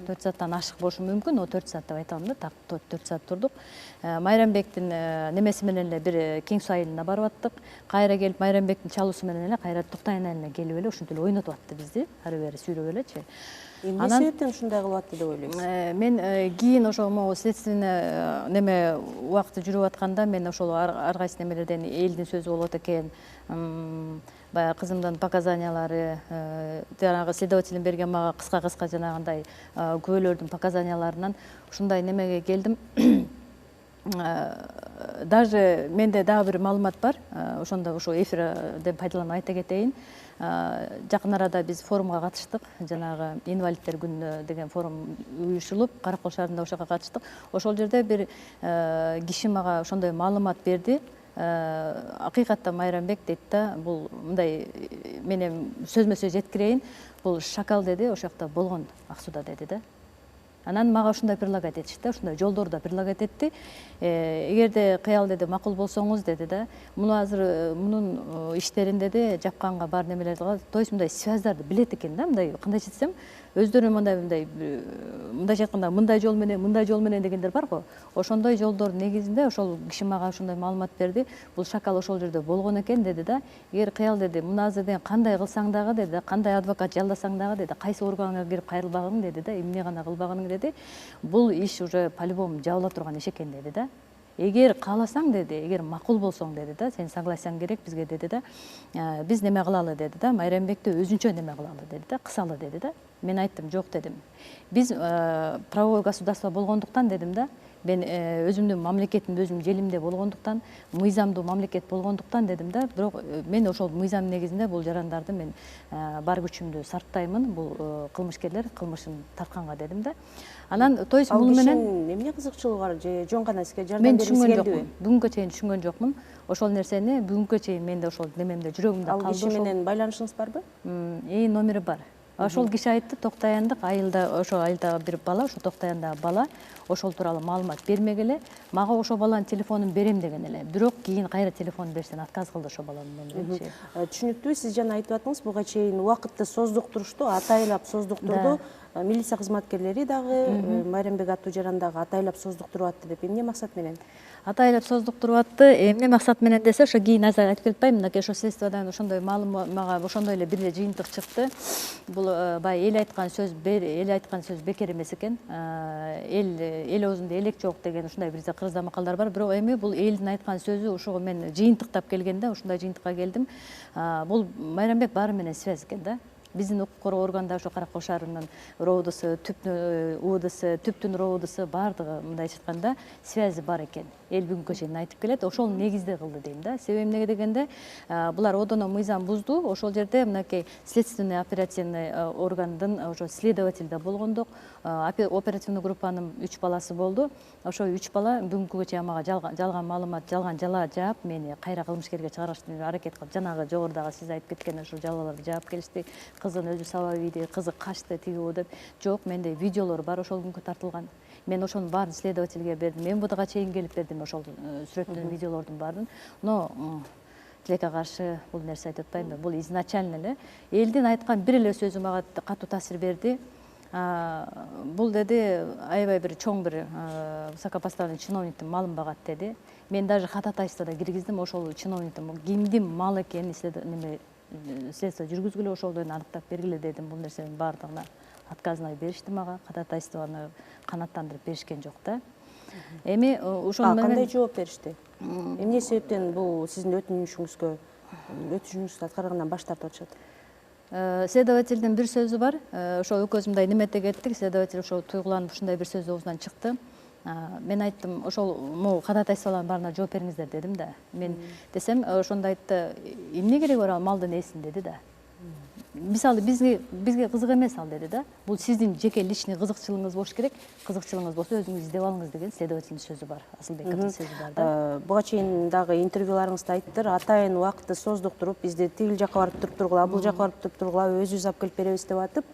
4 сааттан ашык болушу мүмкүн, о 4 саат деп айтам да, так 4 саат турдук. Майрамбектин немеси менен эле бир Кең Суу айылына барып аттык. Кайра келип Майрамбектин чалуусу менен эле кайра Токтойн айылына келип эле ушинтип эле ойнотуп атты бизди, ары бери сүйрөп элечи. Эмне себептен ушундай кылып атты деп ойлойсуз? Мен кийин ошо могу следственный неме убакыты жүрүп атканда мен ошол ар кайсы немелерден элдин сөзү болот экен. Баягы кызымдын показаниялары, жанагы следователдин берген мага кыска жанагындай күбөлөрдүн показанияларынан ушундай немеге келдим. Даже менде дагы бир маалымат бар. Ошондо ошо эфирден пайдаланып айта кетейин. Жакын арада биз форумга катыштык. Жанагы инвалидтер күнүнө деген форум уюшулуп, Каракол шаарында ошого катыштык. Ошол жерде бир киши мага ошондой маалымат берди. Акыйкатта Майрамбек дейт да, бул мындай менен сөзмө сөз жеткирейин, бул шакал деди, ошол жакта болгон Ак Сууда деди да. Анан мага ушундай предлагать этишти, ушундай жолдорду предлагать этти. Эгерде кыял деди макул болсоңуз деди да, муну азыр мунун иштерин деди жапканга бар немелерди кылат. То есть мындай связьдарды билет экен да, мындай кандайча десем, өздөрү мындай айтканда мындай жол менен дегендер бар го. Ошондой жолдордун негизинде ошол киши мага ошондой маалымат берди. Бул шакал ошол жерде болгон экен деди да. Эгер кыял деди, муну азыр кандай кылсаң дагы деди, кандай адвокат жалдасаң дагы деди, кайсы органга кирип кайрылбагың деди да, эмне гана кылбаганың деди. Бул иш уже по-любому жабыла турган иш экен деди да. Эгер кааласаң деди, эгер макул болсоң деди да, сен согласияң керек бизге деди да. Биз неме кылалы деди да, Майрамбекти өзүнчө неме кылалы деди да, кысалы деди да. Мен айттым, жок дедим. Биз правовой государство болгондуктан дедим да, мен өзүмдүн мамлекетимде өзүм желимде болгондуктан, мыйзамдуу мамлекет болгондуктан дедим да, бирок мен ошол мыйзам негизинде бул жарандарды мен бар күчүмдү сарптаймын, бул кылмышкерлер кылмышын тартканга дедим да. Анан то есть муну менен эмне кызыкчылыгы бар же жон гана сизге жардам бергиси келдиби? Бүгүнгө чейин түшүнгөн жокмун. Ошол нерсени бүгүнгө чейин менде ошол немемде жүрөгүмдө калды. Ал киши менен байланышыңыз барбы? Номери бар. Ошол киши айтты, Токтояндык айылда, ошол айылдагы бир бала, ошо Токтояндагы бала, ошол тууралуу маалымат бермегеле, мага ошол баланын телефонун берем деген эле. Бирок кийин кайра телефон берсен отказ кылды ошол баланын номеринчи. Түшүнүктүү, сиз жана айтып атыңыз, буга чейин убакытты создуктурушту, атайлап создуктурду. Милиция кызматкерлери дагы Майрамбек аттуу жарандагы атайлап создуктуруп атты деп, эмне максат менен? Атайлап создуктуруп атты, эмне максат менен десе, ошо кийин азыр айтып кетпайм, мынакей ошо следствиядан ошондой маалымат мага ошондой эле бир жыйынтык чыкты. Бул бай эл айткан сөз бекер эмес экен. Эл оозунда элек жок деген ушундай бир кыргызда макалдар бар. Бирок эми бул элдин айткан сөзү ошого мен жыйынтыктап келгенде, ушундай жыйынтыкка келдим. Бул Майрамбек баары менен связь экен да. Биздин укук коргоо органдары ошо Каракол шаарынын РОУДусу, Түптүн УУДусу, Түптүн РОУДусу баардыгы мындайча айтканда связи бар экен. Эл бүгүнгө чейин айтып келет, ошол негизде кылды дейм да. Себеби эмнеге дегенде, булар одоно мыйзам бузду, ошол жерде мынакей следственный оперативный органдын ошо следователь да болгондук, оперативный группанын 3 баласы болду. Ошо 3 бала бүгүнгүгө чейин мага жалган маалымат, жалган жала жаап, мени кайра кылмышкерге чыгарышты аракет кылып, жанагы жогорудагы сиз айтып кеткен ошол жалаларды жаап келишти. Кызын өзү сабап ийди, кызы качты, тигүү деп. Жок, менде видеолор бар ошол күнгө тартылган. Мен ошонун баарын следовательге бердим. Мен буга чейин келип бердим ошол сүрөттөрдүн, видеолордун баарын. Но тилекке каршы бул нерсе айтып атпаймынбы? Бул изначально эле элдин айткан бир эле сөзү мага катуу таасир берди. Бул деди, аябай бир чоң бир высокопоставленный чиновниктин малын багат деди. Мен даже ходатайство да киргиздим, ошол чиновниктин кимдин малы экенин следствие жүргүзгүлө, ошолду аныктап бергиле дедим. Бул нерсенин баардыгына отказной беришти мага, ходатайствону канааттандырып беришкен жок да. Эми ошону менен кандай жооп беришти? Эмне себептен бул сиздин өтүнүшүңүздү аткаргандан баш тартып атышат? Следовательдин бир сөзү бар. Ошо экөөбүз мындай немете кеттик. Следователь ошо туйгуланып ушундай бир сөз оозунан чыкты. Мен айттым, ошол могу кадатайчылардын баарына жооп бериңиздер дедим да. Мен десем, ошондо айтты, эмне кереги бар ал малдын ээсин деди да. Мисалы бизге кызык эмес ал деди да. Бул сиздин жеке личный кызыкчылыгыңыз болуш керек. Кызыкчылыгыңыз болсо өзүңүз издеп алыңыз деген следовательдин сөзү бар. Асылбековдун сөзү бар да. Буга чейин дагы интервьюларыңызда айттыр, атайын убакытты создуктуруп, бизди тигил жака барып туруп тургула, бул жака барып туруп тургула, өзүбүз алып келип беребиз деп атып,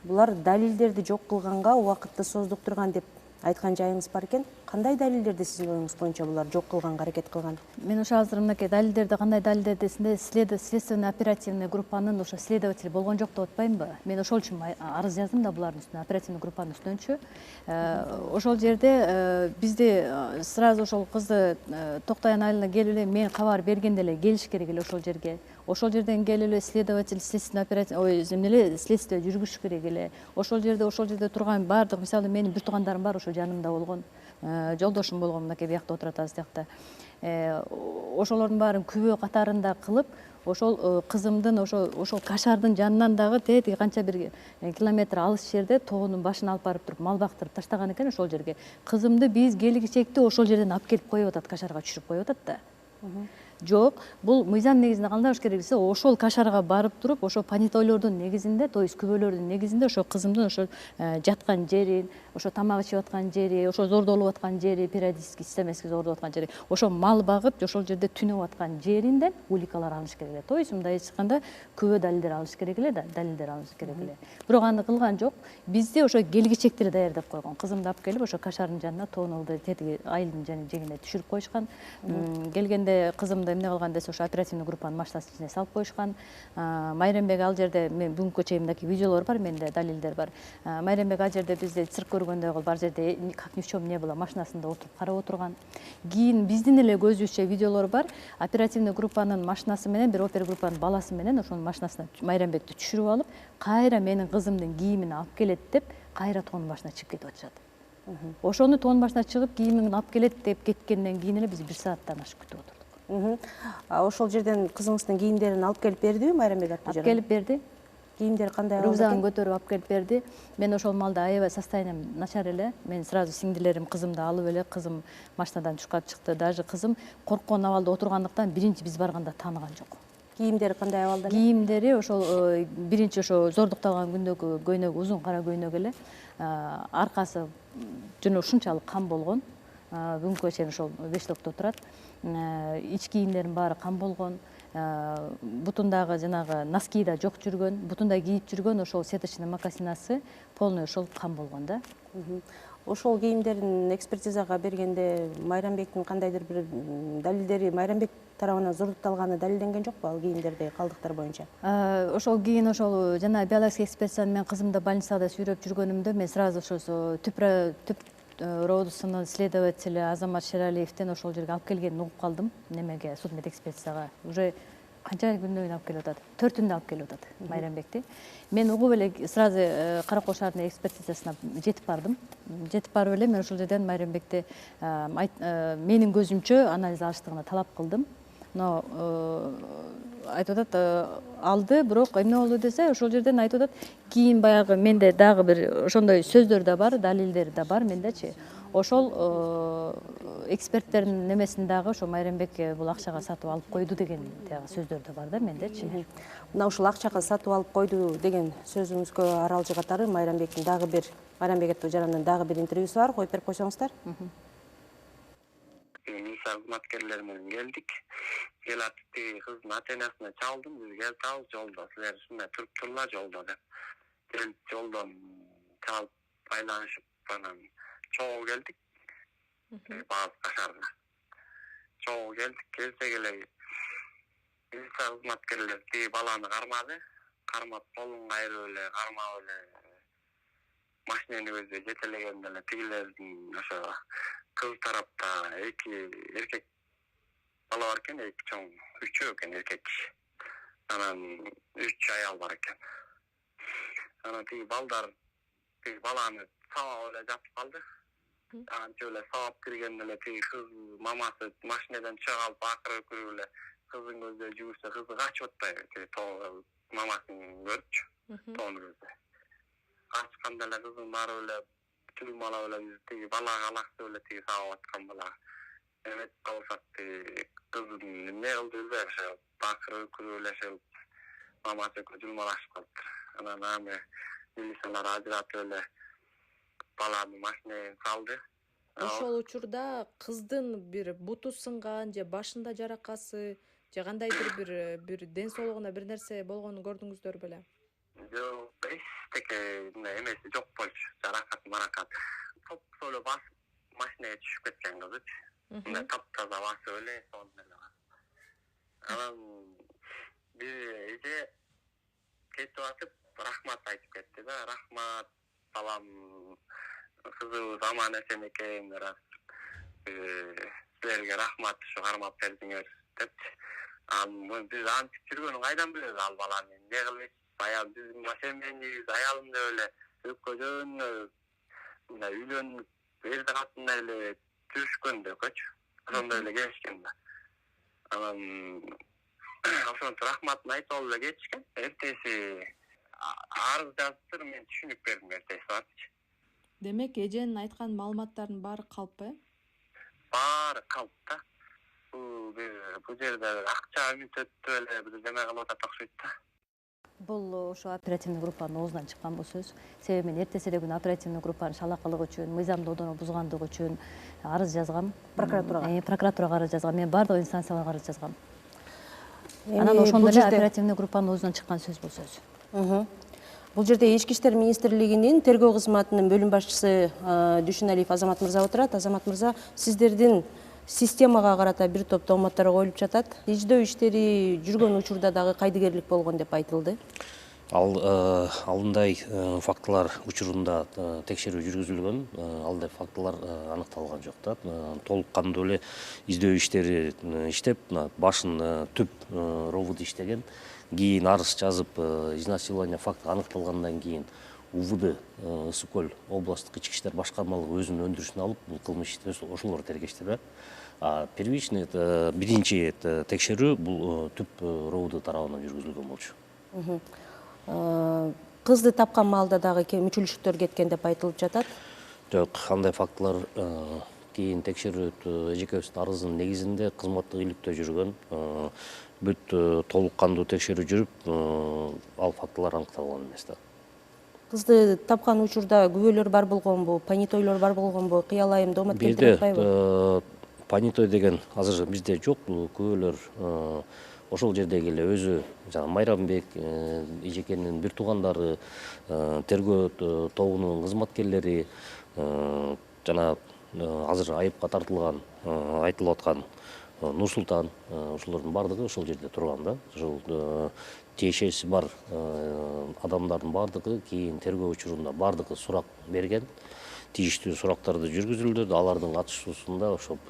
булар далилдерди жок кылганга убакытты создуктурган деп айткан жайыңыз бар экен. Кандай далилдерди сиздин оюңуз боюнча булар жок кылганга аракет кылган? Мен ошо азыр мынакей далилдерди кандай далилдер десинде, следственно оперативный группанын ошо следователь болгон жок деп атпаймынбы? Мен ошол үчүн арыз жаздым да булардын үстүнө, оперативный группанын үстүнчү. Ошол жерде бизди сразу ошол кызды Токтойн айылына келип эле мен кабар бергенде эле келиш керек эле ошол жерге. Ошол жерден келип эле следователь следствие жүргүзүш керек эле. Ошол жерде турган баардык, мисалы менин бир туугандарым бар, ошо жанымда болгон. Жолдошум болгон, мынакей биякта отурат аз жакта. Ошолордун баарын күбө катарында кылып, ошол кызымдын ошол кашардын жанынан дагы тетиги канча бир километр алыс жерде тоонун башына алып барып туруп мал бактырып таштаган экен ошол жерге. Кызымды биз келгичекте ошол жерден алып келип коюп атат, кашарга түшүрүп коюп атат да. Жок, бул мыйзам негизинде кандай болуш керек десе, ошол кашарга барып туруп, ошол понятойлордун негизинде, то есть күбөлөрдүн негизинде ошо кызымдын ошо жаткан жерин, ошо тамак ичип аткан жери, ошо зордолуп аткан жери, периодически систематически зордолуп аткан жери, ошо мал багып, ошол жерде түнөп аткан жеринден уликалар алыш керек эле. То есть мындай айтканда күбө далилдер алыш керек эле да, далилдер алыш керек эле. Бирок аны кылган жок. Бизди ошо келгичекти эле даярдап койгон. Кызымды алып келип, ошо кашардын жанына тоонолду тетиги айылдын жеңине түшүрүп коюшкан. Келгенде кызымды эмне кылган десе, ошо оперативный группанын машинасынын ичине салып коюшкан. Майрембек ал жерде, мен бүгүнкү чейин мындай видеолор бар, менде далилдер бар. Майрембек ал жерде бизди цирк көргөндөй кылып, ал жерде как ни в чем не было машинасында отуруп карап отурган. Кийин биздин эле көзүбүзчө видеолор бар. Оперативный группанын машинасы менен, бир опергруппанын баласы менен ошонун машинасына Майрембекти түшүрүп алып, кайра менин кызымдын кийимин алып келет деп, кайра тоонун башына чыгып кетип атышат. Ошону тоонун башына чыгып, кийимин алып келет деп кеткенден кийин эле биз 1 сааттан ашык күтүп отурдук. Ошол жерден кызыңыздын кийимдерин алып келип бердиби Майрембек ата? Алып келип берди. Кийимдер кандай? Рюкзагын көтөрүп алып келип берди. Мен ошол маалда аябай состоянием начар эле. Мен сразу сиңдилерим кызымды алып эле, кызым машинадан түшүп чыкты. Даже кызым корккон абалда отургандыктан биринчи биз барганда тааныган жок. Кийимдери кандай абалда эле? Кийимдери ошол биринчи ошо зордукталган күндөгү көйнөк, узун кара көйнөк эле. Аркасы жана ушунчалык кан болгон. Бүгүнкү чейин ошол Бештокто турат. Ич кийимдердин баары кан болгон. Бутундагы жанагы носки да жок жүргөн, бутунда кийип жүргөн ошол сеточный мокасинасы полный ошол кан болгон да. Ошол кийимдерин экспертизага бергенде Майрамбектин кандайдыр бир далилдери Майрамбек тарабынан зордукталганы далилденген жокпу ал кийимдердеги калдыктар боюнча? Ошол кийин ошол жана биологический экспертизаны мен кызымды больницада сүйрөп жүргөнүмдө мен сразу ошо түп родусунун следователи Азамат Шералиевден ошол жерге алып келгенин угуп калдым. Немеге судмедэкспертизага уже канча күндөн кийин алып келип атат? 4-түндө алып келип атат Майрамбекти. Мен угуп эле сразу Каракол шаарынын экспертизасына жетип бардым. Жетип барып эле мен ошол жерден Майрамбекти менин көзүмчө анализ алыштыгына талап кылдым. Но айтып атат алды, бирок эмне болду десе, ошол жерден айтып атат, кийин баягы менде дагы бир ошондой сөздөр да бар, далилдер да бар мендечи. Ошол эксперттердин немесин дагы ошо Майрамбек бул акчага сатып алып койду деген сөздөр да бар да мендечи. Мына ушул акчага сатып алып койду деген сөзүңүзгө аралжы катары Майрамбектин дагы бир Майрамбек жаранын дагы бир интервьюсу бар, коюп берип койсоңуздар. Милиция кызматкерлери менен келдик. Келатты кыздын ата-энасына чалдым, биз келип ал жолдо силер ушундай туруп турлар жолдо деп. Келип жолдон чалып байланышып анан чогуу келдик. Бааз кашарга. Чогуу келдик, келсек эле милиция кызматкерлери тиги баланы кармады. Кармап колун кайрып эле, кармап эле машинени өзү жетелегенде эле тигилердин ошо кыз тарапта 2 эркек бала бар экен, 2 чоң, 3 экен эркек киши. Анан 3 аял бар экен. Анан тиги балдар тиги баланы сабап эле жатып калды. Анча эле сабап киргенде эле тиги кыз мамасы машинадан чыга алып акырып кирип эле кыздын көзүнө жүгүрсө, кызы качып атпайбы, мамасын көрүпчү тоонубузду. Ачканда эле кызым барып эле түймалап эле биз тиги балага алакчы эле тиги сабап аткан балага эметип калсак кызым эмне кылды билбейм, бакырып күрүп эле мамасы экөө журмалашып калыптыр. Анан аны милициялар ажыратып эле баланы машинеге салды. Ошол учурда кыздын бир буту сынган же башында жаракасы же кандайдыр бир ден соолугуна бир нерсе болгонун көрдүңүздөр беле? Жок, эчтеке эмеси жок болчу. Жаракат. Топ эле басып машинеге түшүп кеткен кызычы. Мына таптаза басып эле сонун эле. Анан бир эже кетип атып рахмат айтып кетти да. Рахмат, балам, кызыбыз аман эсен экен, силерге рахмат, ушу кармап бердиңер депчи. Анан биз антип жүргөнүн кайдан билебиз ал баланы эмне кылып, баягы биздин семьябыз аялым деп эле өпкөжөнү мына үйлөнүп эрди катындай эле жүрүшкөн да экөөчү. Ошондой эле келишкен да. Анан ошонтип рахматын айтып алып эле кетишкен. Эртеси арыз жазыптыр, мен түшүнүк бердим эртеси барчы. Демек, эженин айткан маалыматтардын баары калп, Баары калп да. Бул жерде акча үмүт өтүп эле бир неме кылып атат окшойт да. Бул ошо оперативный группанын оозунан чыккан бул сөз. Себеби мен эртеси күнү оперативный группанын шалакылыгы үчүн, мыйзам доодону бузгандыгы үчүн арыз жазгам. Прокуратурага арыз жазгам. Мен бардык инстанцияларга арыз жазгам. Анан ошондо эле оперативный группанын оозунан чыккан сөз бул сөз. Бул жерде Ички иштер министрлигинин тергөө кызматынын бөлүм башчысы Дүйшүналиев Азамат мырза отурат. Азамат мырза, сиздердин системага карата бир топ томоттор коюлуп жатат. Издөө иштери жүргөн учурда дагы кайдыгерлик болгон деп айтылды. Алындай фактылар учурунда текшерүү жүргүзүлгөн, алындай фактылар аныкталган жок да. Толук кандуу эле издөө иштери иштеп, башын түп робот иштеген. Кийин арыз жазып, изнасилование факты аныкталгандан кийин УВД Ысык көл областтык ички иштер башкармалыгы өзүнүн өндүрүшүн алып, бул кылмыш ошолор тергештир. Первичный биринчи текшерүү бул түп робот тарабынан жүргүзүлгөн болчу. Кызды тапкан маалда дагы мүчүлүштөр кеткен деп айтылып жатат. Жок, андай фактылар кийин текшерүү эжекебиздин арызынын негизинде кызматтык иликтөө жүргөн. Бүт толук кандуу текшерүү жүрүп, ал фактылар аныкталган эмес да. Кызды тапкан учурда күбөлөр бар болгонбу, понятойлор бар болгонбу, кыялайым доомат келтирип атпайбы? Понятой деген азыр бизде жок, бул күбөлөр ошол жердеги эле өзү, жана Майрамбек эжекенин бир туугандары, тергөө тобунун кызматкерлери, жана азыр айыпка тартылган, айтылып аткан Нурсултан, ошолордун бардыгы ошол жерде турган да. Ошол тиешеси бар адамдардын бардыгы кийин тергөө учурунда бардыгы сурак берген. Тийиштүү сурактарды жүргүзүлдү. Алардын катышуусунда ошол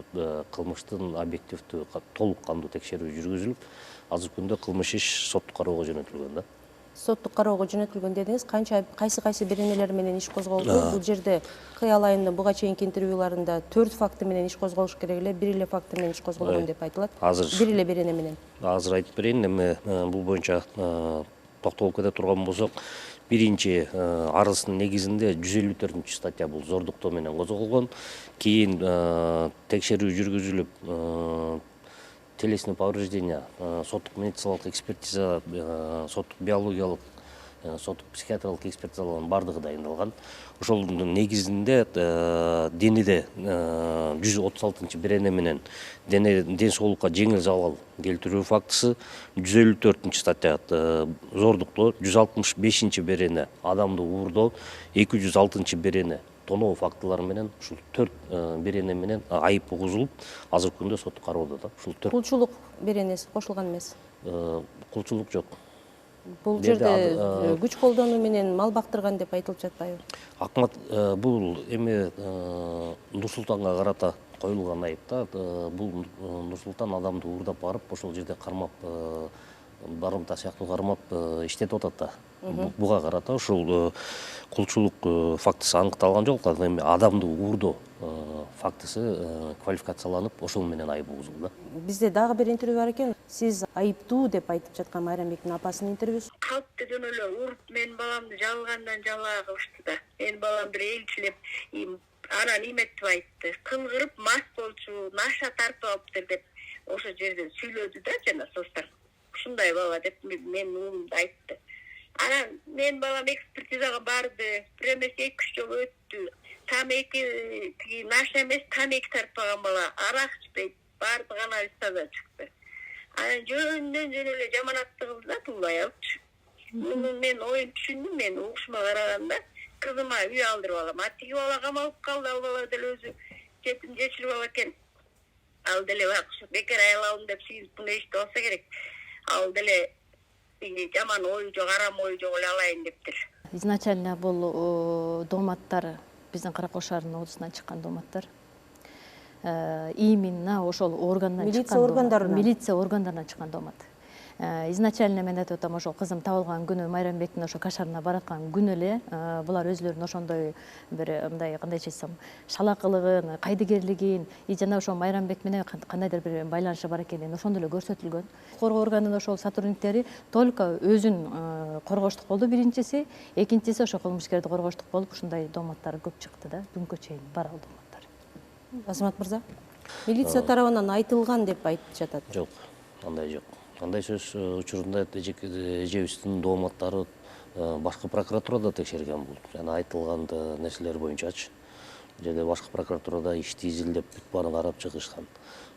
кылмыштын объективдүү толук кандуу текшерүү жүргүзүлүп, азыркы күндө кылмыш иш соттук кароого жөнөтүлгөн да. Соттук кароого жөнөтүлгөн дедиңиз, кайсы беренелер менен иш козголду? Бул жерде кыялайымдын буга чейинки интервьюларында 4 факты менен иш козголуш керек эле, бир эле факты менен иш козголгон деп айтылат. Бир эле берене менен. Азыр айтып берейин, эми бул боюнча токтолуп кете турган болсок, биринчи арыздын негизинде 154-статья бул зордуктоо менен козголгон. Кийин текшерүү жүргүзүлүп, телесный повреждения, соттук медициналык экспертиза, соттук биологиялык, соттук психиатриялык экспертизалардын бардыгы дайындалган. Ошолдун негизинде денеде 136 берене менен ден соолукка жеңил залал келтирүү фактысы, 154 статья зордуктоо, 165 берене адамды уурдоо, 206 берене тоноо фактылары менен ушул 4 берене менен айып угузулуп, азыркы күндө соттук кароодо да. Ушул 4 кулчулук беренеси кошулган эмес. Кулчулук жок. Бул жерде күч колдонуу менен мал бактырган деп айтылып жатпайбы? Акмат, бул эми Нурсултанга карата коюлган айып да. Бул Нурсултан адамды уурдап барып, ошол жерде кармап, барымта сыяктуу кармап иштетип атат да. буга карата ушул кулчулук фактысы аныкталган жок, эми адамды уурдоо фактысы квалификацияланып ошол менен айып угузулду. Бизде дагы бир интервью бар экен. Сиз айыптуу деп айтып жаткан Майрамбектин апасынын интервьюсу. Калпты жөн эле уруп менин баламды жалгандан жалаа кылышты да. Менин балам бир элчилеп анан эметип айтты. Кылгырып мас болчу, наша тартып алыптыр деп ошол жерден сүйлөдү да жана состор. Ушундай бала деп менин уулумду айтты. Анан менин балам экспертизага барды. Бир эмес 2-3 жолу өттү. Тамеки тиги наша эмес, тамеки тартпаган бала, арак ичпейт. Бардык анализ таза чыкты. Анан жөн эле жаманатты кылды да бул аялчы. Мен оюн түшүндүм, мен угушума караганда кызыма үй алдырып алам. Тиги бала камалып калды, ал бала деле өзү жетим жечил бала экен. Ал деле бекер аял алдым деп сиздин муну эшитип алса керек. Ал деле жаман ою жок, арам ою жок эле алайын дептир. Изначально бул дооматтар биздин Каракол шаарынын облусунан чыккан дооматтар. Именно ошол органдан чыккан. Милиция органдарынан чыккан доомат. Изначально мен айтып атам, ошол кызым табылган күнү Майрамбектин ошо кашарына бараткан күнү эле булар өзлөрүнүн ошондой бир мындай кандайча айтсам шалакылыгын, кайдыгерлигин жана ошо Майрамбек менен кандайдыр бир байланышы бар экенин ошондо эле көрсөтүлгөн. Коргоо органынын ошол сотрудниктери только өзүн коргоштук болду биринчиси, экинчиси ошо кылмышкерди коргоштук болуп ушундай дооматтар көп чыкты да, бүгүнкү чейин бар ал дооматтар. Азамат мырза, милиция тарабынан айтылган деп айтып жатат. Жок, андай жок. Андай сөз учурунда эжебиздин дооматтары башкы прокуратурада текшерген бул. Жана айтылган нерселер боюнчачы. Жерде башкы прокуратурада ишти изилдеп бүт баарын карап чыгышкан.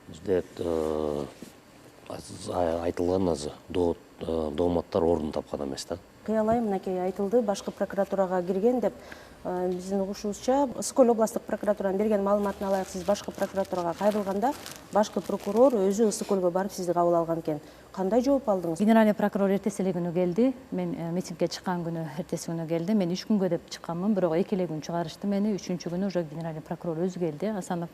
Бизде айтылган азы дооматтар ордун тапкан эмес да. Кыялай мынакей айтылды, башкы прокуратурага кирген деп биздин угушубузча Ысык-Көл областтык прокуратуранын берген маалыматына ылайык сиз башкы прокуратурага кайрылганда башкы прокурор өзү Ысык-Көлгө барып сизди кабыл алган экен. Кандай жооп алдыңыз? Генеральный прокурор эртеси эле күнү келди. Мен митингге чыккан күнү эртеси күнү келди. Мен 3 күнгө деп чыкканмын, бирок 2 эле күн чыгарышты мени. 3-күнчү күнү уже генеральный прокурор өзү келди, Асанов.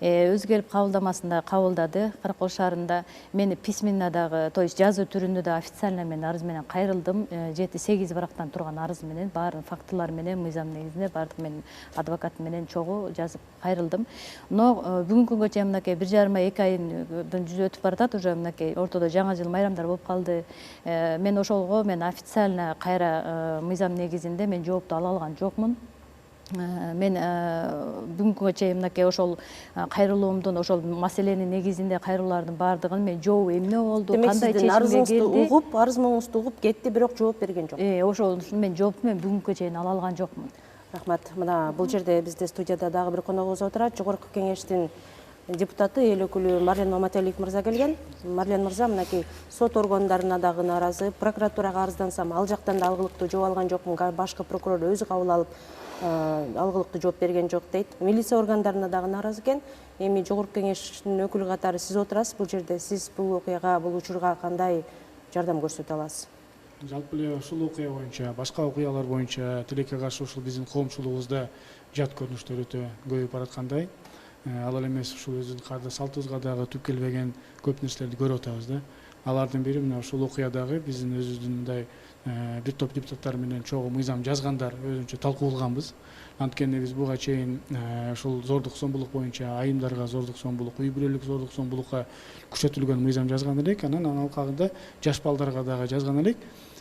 Өзү келип кабылдамасында кабылдады. Каракол шаарында мени письменно дагы, то есть жазуу түрүндө да официально мен арыз менен кайрылдым. 7-8 барактан турган арыз менен, баарын фактылар менен, мыйзам негизинде баардык мен адвокат менен чогуу жазып кайрылдым. Но бүгүнкү күнгө чейин мынакей 1,5-2 айдын жүзү өтүп баратат, уже мынакей ортодо жаңы жыл майрамдар болуп калды. Мен ошолго мен официально кайра мыйзам негизинде мен жоопту ала алган жокмун. Мен бүгүнкү чейин мынакей ошол кайрылуумдун ошол маселенин негизинде кайрылуулардын баардыгын мен жообу эмне болду, кандай чечимге келди, арыз моңузду угуп кетти, бирок жооп берген жок. Ошол мен жоопту мен бүгүнкү чейин ала алган жокмун. Рахмат. Мына бул жерде бизде студияда дагы бир коногубуз отурат. Жогорку кеңештин депутаты эл өкүлү Марлен Маматалиев мырза келген. Марлен мырза мынакей сот органдарына дагы нааразы, прокуратурага арыздансам ал жактан да алгылыктуу жооп алган жокмун, башкы прокурор өзү кабыл алып алгылыктуу жооп берген жок дейт. Милиция органдарына дагы нааразы экен. Эми жогорку кеңештин өкүлү катары сиз отурасыз. Бул жерде сиз бул окуяга, бул учурга кандай жардам көрсөтө аласыз? Жалпы эле ушул окуя боюнча, башка окуялар боюнча тилекке каршы ушул биздин коомчулугубузда жат көрүнүштөр өтө көбөйүп бараткандай. Ал эле эмес, ушул өзүбүздүн каарда салтыбызга дагы түп келбеген көп нерселерди көрүп атабыз да. Алардын бири мына ушул окуядагы биздин өзүбүздүн мындай бир топ депутаттар менен чогуу мыйзам жазгандар өзүнчө талкуу кылганбыз. Анткени биз буга чейин ушул зордук зомбулук боюнча айымдарга зордук зомбулук, үй бүлөлүк зордук зомбулукка күчөтүлгөн мыйзам жазган элек, анан алкагында жаш балдарга дагы жазган элек.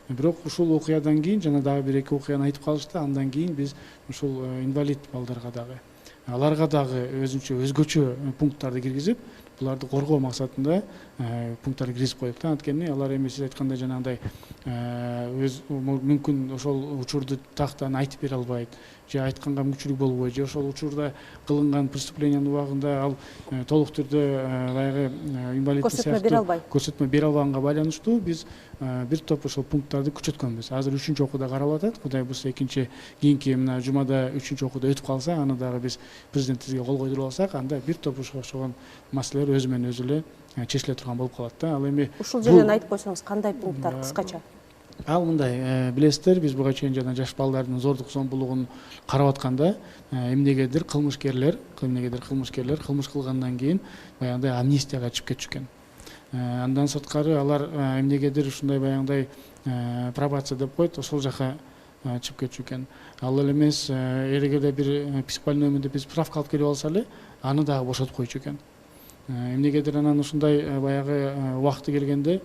Бирок ушул окуядан кийин жана дагы 1-2 окуяны айтып калышты, андан кийин биз ушул инвалид балдарга дагы аларга дагы өзгөчө пункттарды киргизип, буларды коргоо максатында пункттарды киргизип койдук да. Анткени алар эми сиз айткандай жанагындай өз мүмкүн ошол учурду тактан айтып бере албайт, же айтканга мүмкүнчүлүк болбойт, же ошол учурда кылынган преступлениянын убагында ал толук түрдө баягы инвалиддик сыяктуу көрсөтмө бере албаганга байланыштуу биз бир топ ошол пункттарды күчөткөнбүз. Азыр 3-үчү окууда каралып атат. Кудай буюрса кийинки мына жумада 3-үчү окууда өтүп калса, аны дагы биз президентибизге кол койдуруп алсак, анда бир топ ошол маселелер өзү менен өзү эле чечиле турган болуп калат да. Ал эми ушул жерден айтып койсоңуз, кандай пункттар кыскача? Ал мындай, билесиздер, биз буга чейин жана жаш балдардын зордук зомбулугун карап атканда эмнегедир кылмышкерлер кылмыш кылгандан кийин баягындай амнистияга чыгып кетишкен. Андан сырткары алар эмнегедир ушундай баягындай пробация деп коет, ошол жака чыгып кетчү экен. Ал эле эмес, эгерде бир психбольныймун деп биз справка алып келип алса эле, аны дагы бошотуп койчу экен. Эмнегедир анан ушундай баягы убакыты келгенде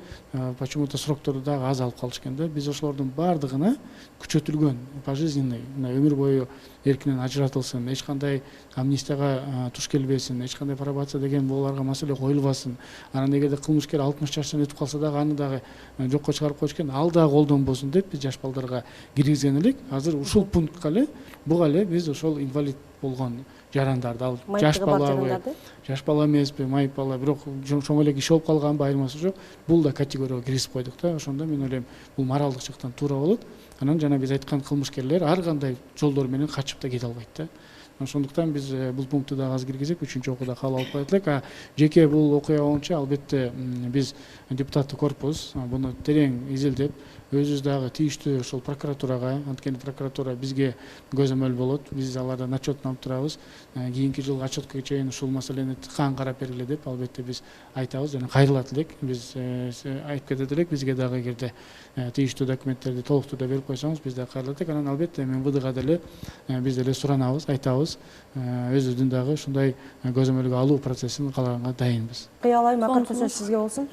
почему-то срокторду дагы аз алып калышкан да. Биз ошолордун баардыгына күчөтүлгөн пожизненный, өмүр бою эркинен ажыратылсын, эч кандай амнистияга туш келбесин, эч кандай пробация деген буларга маселе коюлбасын. Анан эгерде кылмышкер 60 жаштан өтүп калса дагы аны дагы жокко чыгарып коюшкан, ал дагы колдонбосун деп биз жаш балдарга киргизген элек. Азыр ушул пунктка эле буга эле биз ошол инвалид болгон жарандарды алып, жаш бала эмеспи, майып бала, бирок чоң эле киши болуп калганбы айырмасы жок, бул да категорияга киргизип койдук да. Ошондо мен ойлойм, бул моралдык жактан туура болот. Анан жана биз айткан кылмышкерлер ар кандай жолдор менен качып да кете албайт да. Ошондуктан биз бул пунктты дагы азыр киргизип, 3-окууда кабыл алып коет элек. Жеке бул окуя боюнча албетте биз депутаттык корпус буну терең изилдеп, өзүбүз дагы тийиштүү ошол прокуратурага, анткени прокуратура бизге көзөмөл болот. Биз алардан отчетун алып турабыз. Кийинки жылгы отчетко чейин ушул маселени тыккан карап бергиле деп албетте биз айтабыз жана кайрылат элек. Биз айтып кетет элек, бизге дагы эгерде тийиштүү документтерди толуктуу да берип койсоңуз, биз дагы кайрылат элек. Анан албетте МВДга деле биз деле суранабыз, айтабыз. Өзүбүздүн дагы ушундай көзөмөлгө алуу процессин калаганга дайынбыз. Кыялайм, акыркы сөз сизге болсун.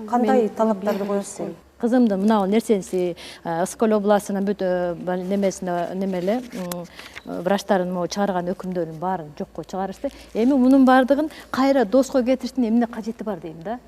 Кандай талаптарды коесуз? Кызымдын мына нерсеси Ыскөл областынын бүт немесине немеле врачтардын чыгарган өкүмдөрүн баарын жокко чыгарышты. Эми мунун баардыгын кайра доско кетириштин эмне кажети бар дейм да.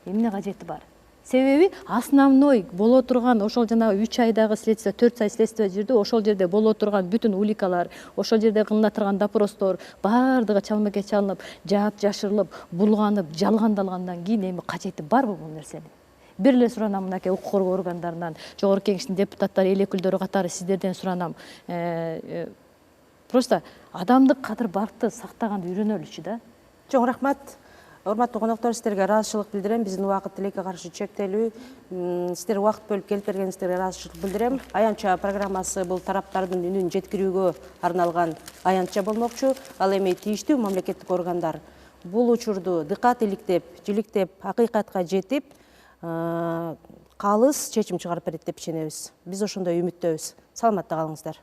Эмне кажети бар? Себеби основной боло турган ошол жанагы 3 айдагы следствие, 4 ай следствие жүрдү. Ошол жерде боло турган бүтүн уликалар, ошол жерде кылына турган допростор баардыгы чалмаке чалынып, жаап жашырылып, булганып, жалгандалгандан кийин эми кажети барбы бул нерсенин? Бир эле суранам мынакей укук коргоо органдарынан, жогорку кеңештин депутаттары, эл өкүлдөрү катары сиздерден суранам. Просто адамдык кадыр баркты сактаганды үйрөнөлүчү да. Чоң рахмат. Урматтуу коноктор, сиздерге ыраазычылык билдирем. Биздин убакыт тилекке каршы чектелүү. Сиздер убакыт бөлүп келип бергениңиздерге ыраазычылык билдирем. Аянтча программасы бул тараптардын үнүн жеткирүүгө арналган аянтча болмокчу. Ал эми тийиштүү мамлекеттик органдар бул учурду дыкат иликтеп, жиликтеп, акыйкатка жетип, калыс чечим чыгарып берет деп ишенебиз. Биз ошондой үмүттөбүз. Саламатта калыңыздар.